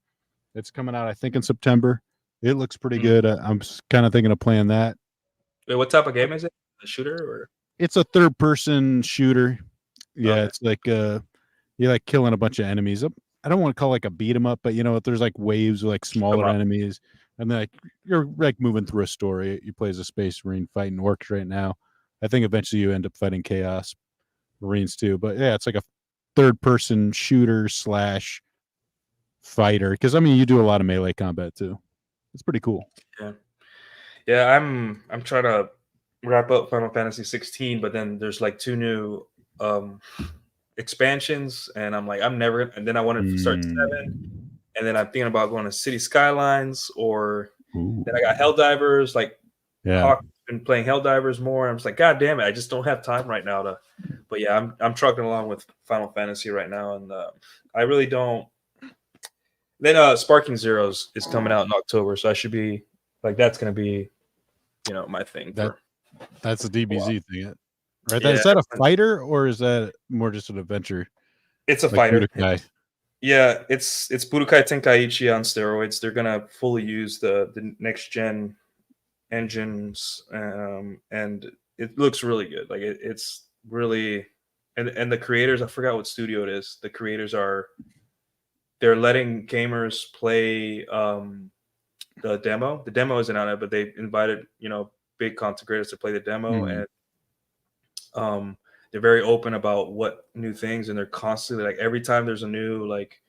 [SPEAKER 4] that's coming out, I think, in September. It looks pretty
[SPEAKER 2] Mm.
[SPEAKER 4] good. I'm kind of thinking of playing that.
[SPEAKER 2] Wait, what type of game is it? A shooter or
[SPEAKER 4] It's a third-person shooter. Yeah,
[SPEAKER 2] okay.
[SPEAKER 4] it's like you're like killing a bunch of enemies. I don't want to call it like a beat 'em up, but you know, there's like waves of like smaller
[SPEAKER 2] up.
[SPEAKER 4] enemies, and then like you're like moving through a story. You play as a Space Marine fighting orcs right now. I think eventually you end up fighting Chaos Marines too. But yeah, it's like a third-person shooter slash fighter. Because I mean, you do a lot of melee combat too. It's pretty cool.
[SPEAKER 2] Yeah. Yeah, I'm trying to wrap up Final Fantasy 16, but then there's like 2 new expansions, and I'm like, I'm never. And then I wanted to start 7, and then I'm thinking about going to City Skylines, or
[SPEAKER 4] Ooh.
[SPEAKER 2] then I got Helldivers. Like
[SPEAKER 4] Yeah.
[SPEAKER 2] Hawk's been playing Helldivers more. I'm just like, God damn it, I just don't have time right now to. But yeah, I'm trucking along with Final Fantasy right now, and I really don't. Then Sparking Zeros is coming out in October, so I should be like, that's gonna be, my thing
[SPEAKER 4] That-
[SPEAKER 2] for.
[SPEAKER 4] That's a DBZ thing, right?
[SPEAKER 2] Yeah.
[SPEAKER 4] Is that a fighter or is that more just an adventure?
[SPEAKER 2] It's a
[SPEAKER 4] Like
[SPEAKER 2] fighter.
[SPEAKER 4] Budokai?
[SPEAKER 2] Yeah, it's Budokai Tenkaichi on steroids. They're gonna fully use the next gen engines, and it looks really good. Like it's really, and the creators, I forgot what studio it is. The creators they're letting gamers play the demo. The demo isn't on it, but they invited big content creators to play the demo,
[SPEAKER 4] Mhm.
[SPEAKER 2] and they're very open about what new things, and they're constantly like every time there's a new like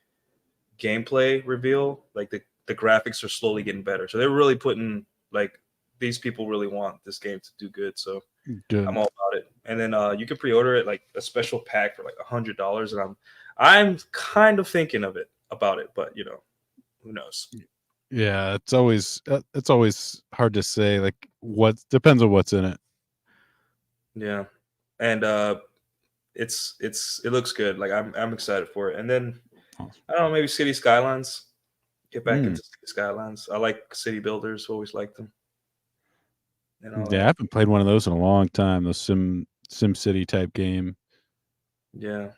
[SPEAKER 2] gameplay reveal, like the graphics are slowly getting better. So they're really putting like these people really want this game to do good. So
[SPEAKER 4] Good.
[SPEAKER 2] I'm all about it. And then you can pre-order it like a special pack for like $100, and I'm kind of thinking about it, but who knows?
[SPEAKER 4] Yeah, it's always hard to say. Like, what depends on what's in it.
[SPEAKER 2] Yeah, and it looks good. Like I'm excited for it. And then I don't know, maybe City Skylines. Get back into City Skylines. I like city builders. Always liked them. And all
[SPEAKER 4] Yeah, I
[SPEAKER 2] that.
[SPEAKER 4] haven't played one of those in a long time. The Sim City type game.
[SPEAKER 2] Yeah.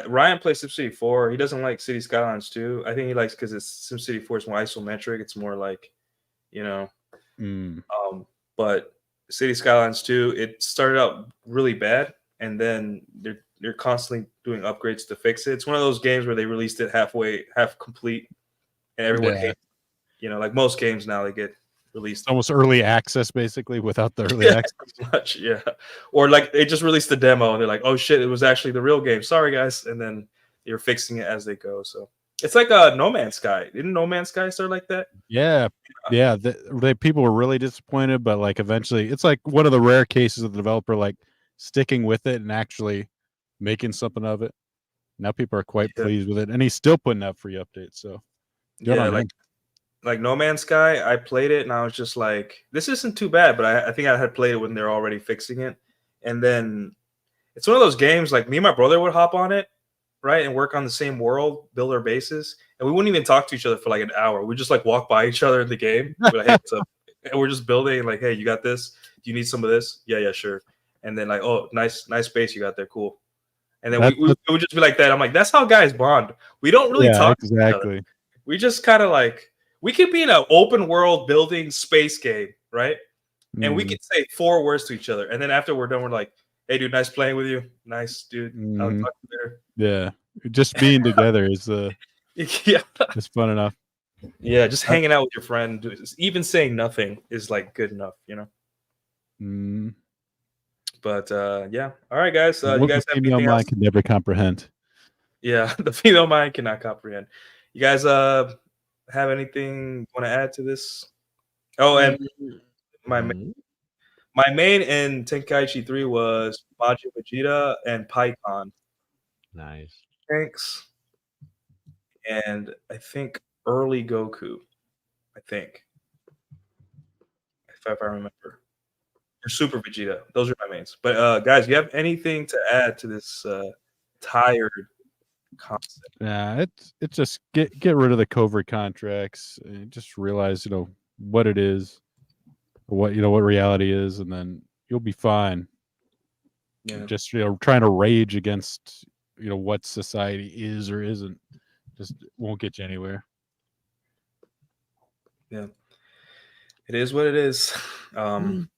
[SPEAKER 2] Ryan plays SimCity 4. He doesn't like City Skylines 2. I think he likes because it's SimCity 4 is more isometric. It's more like,
[SPEAKER 4] Mm.
[SPEAKER 2] But City Skylines 2, it started out really bad, and then they're constantly doing upgrades to fix it. It's one of those games where they released it half complete, and everyone hates. Like most games now, they get released
[SPEAKER 4] Almost early access, basically, without the early access.
[SPEAKER 2] much, yeah. Or like they just released the demo, and they're like, "Oh shit, it was actually the real game. Sorry, guys." And then you're fixing it as they go. So it's like No Man's Sky. Didn't No Man's Sky start like that?
[SPEAKER 4] Yeah. The people were really disappointed, but like eventually, it's like one of the rare cases of the developer like sticking with it and actually making something of it. Now people are quite pleased with it, and he's still putting out free updates. So good on him.
[SPEAKER 2] Like No Man's Sky, I played it and I was just like, this isn't too bad, but I think I had played it when they're already fixing it. And then it's one of those games like me and my brother would hop on it, right, and work on the same world, build our bases, and we wouldn't even talk to each other for like an hour. We just like walk by each other in the game. We're like, hey, what's up? And we're just building, like, hey, you got this? Do you need some of this? Yeah, sure. And then like, oh, nice base you got there, cool. And then we would just be like that. I'm like, that's how guys bond. We don't really talk to each other. We just kind of like, we could be in an open world building space game, right? And we could say 4 words to each other. And then after we're done, we're like, hey, dude, nice playing with you. Nice, dude. I'll talk to you later.
[SPEAKER 4] Yeah. Just being together is it's fun enough.
[SPEAKER 2] Yeah, just hanging out with your friend. Even saying nothing is like good enough, But yeah. All right, guys. You guys have anything else?
[SPEAKER 4] Mind can never comprehend.
[SPEAKER 2] Yeah, the female mind cannot comprehend. You guys have anything you want to add to this? Oh, and My main in Tenkaichi 3 was Baji Vegeta and Python.
[SPEAKER 3] Nice.
[SPEAKER 2] Thanks. And I think early Goku. I think. If I remember. Or Super Vegeta. Those are my mains. But guys, you have anything to add to this tired concept?
[SPEAKER 4] Yeah, it's just get rid of the covert contracts and just realize, what it is, what reality is, and then you'll be fine.
[SPEAKER 2] Yeah.
[SPEAKER 4] Just trying to rage against what society is or isn't just won't get you anywhere.
[SPEAKER 2] Yeah. It is what it is. And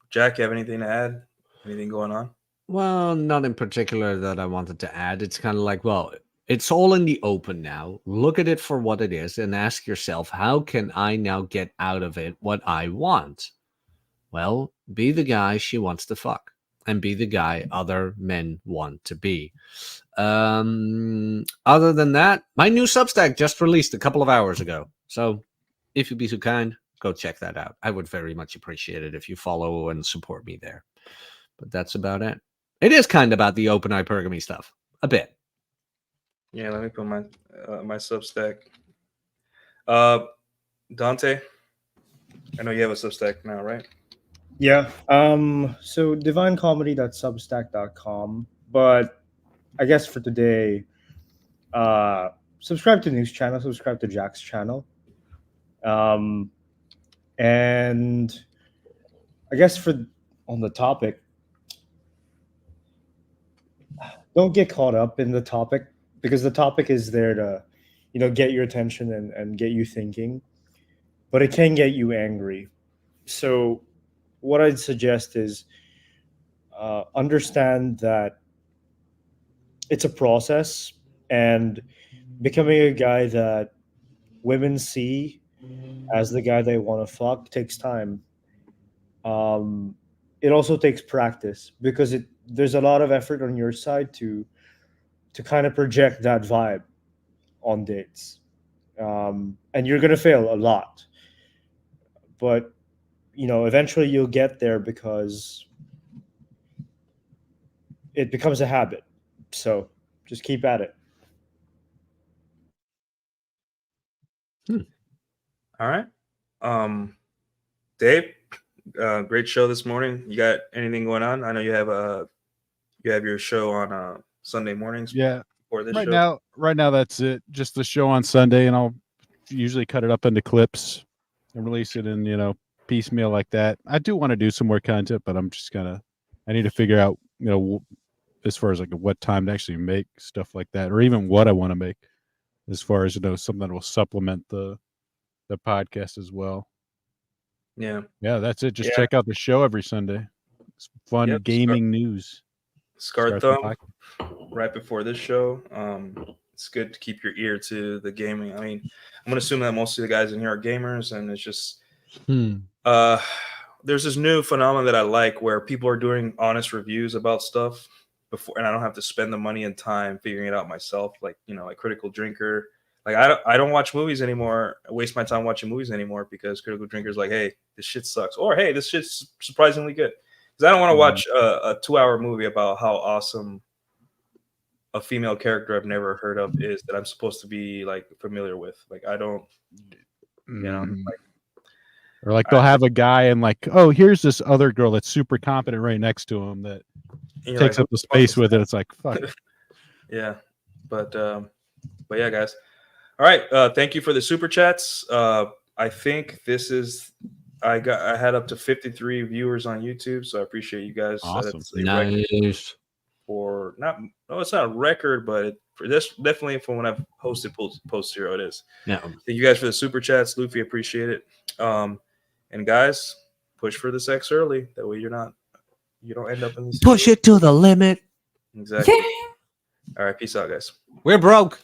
[SPEAKER 2] Jack, you have anything to add? Anything going on?
[SPEAKER 3] Well, not in particular that I wanted to add. It's kind of like, well, it's all in the open now. Look at it for what it is and ask yourself, how can I now get out of it what I want? Well, be the guy she wants to fuck and be the guy other men want to be. Other than that, my new Substack just released a couple of hours ago. So if you'd be so kind, go check that out. I would very much appreciate it if you follow and support me there. But that's about it. It is kind of about the open hypergamy stuff. A bit.
[SPEAKER 2] Yeah, let me put my my Substack. Dante, I know you have a Substack now, right?
[SPEAKER 1] Yeah. So divinecomedy.substack.com. But I guess for today, subscribe to the news channel, subscribe to Jack's channel. And I guess on the topic, don't get caught up in the topic, because the topic is there to, get your attention and get you thinking, but it can get you angry. So what I'd suggest is understand that it's a process, and becoming a guy that women see as the guy they want to fuck takes time. It also takes practice, because there's a lot of effort on your side to kind of project that vibe on dates, and you're gonna fail a lot, but eventually you'll get there because it becomes a habit. So just keep at it.
[SPEAKER 2] All right. Dave, great show this morning. You got anything going on? I know you have your show on Sunday mornings.
[SPEAKER 4] Yeah.
[SPEAKER 2] For this
[SPEAKER 4] Right
[SPEAKER 2] show.
[SPEAKER 4] now that's it. Just the show on Sunday, and I'll usually cut it up into clips and release it in, piecemeal like that. I do want to do some more content, but I need to figure out, as far as like what time to actually make stuff like that, or even what I want to make as far as, something that will supplement the podcast as well.
[SPEAKER 2] Yeah.
[SPEAKER 4] Yeah, that's it. Just check out the show every Sunday. It's fun gaming news.
[SPEAKER 2] Scar Thumb right before this show. It's good to keep your ear to the gaming. I mean, I'm gonna assume that most of the guys in here are gamers, and it's just there's this new phenomenon that I like where people are doing honest reviews about stuff before, and I don't have to spend the money and time figuring it out myself. Like like Critical Drinker. Like I don't watch movies anymore. I waste my time watching movies anymore because Critical Drinker's like, hey, this shit sucks, or hey, this shit's surprisingly good. Because I don't want to watch a 2-hour movie about how awesome a female character I've never heard of is that I'm supposed to be like familiar with. Like I don't,
[SPEAKER 4] or like they'll have a guy and like, oh, here's this other girl that's super competent right next to him that takes up the space with it. It's like, fuck.
[SPEAKER 2] Yeah, but yeah, guys. All right, thank you for the super chats. I think this is. I had up to 53 viewers on YouTube, so I appreciate you guys.
[SPEAKER 3] Awesome.
[SPEAKER 2] Nice. It's not a record, but for this definitely for when I've hosted post zero, it is.
[SPEAKER 3] Yeah.
[SPEAKER 2] Thank you guys for the super chats, Luffy. Appreciate it. And guys, push for the sex early. That way you don't end up in this.
[SPEAKER 3] Push it to the limit.
[SPEAKER 2] Exactly. Yeah. All right, peace out, guys.
[SPEAKER 3] We're broke.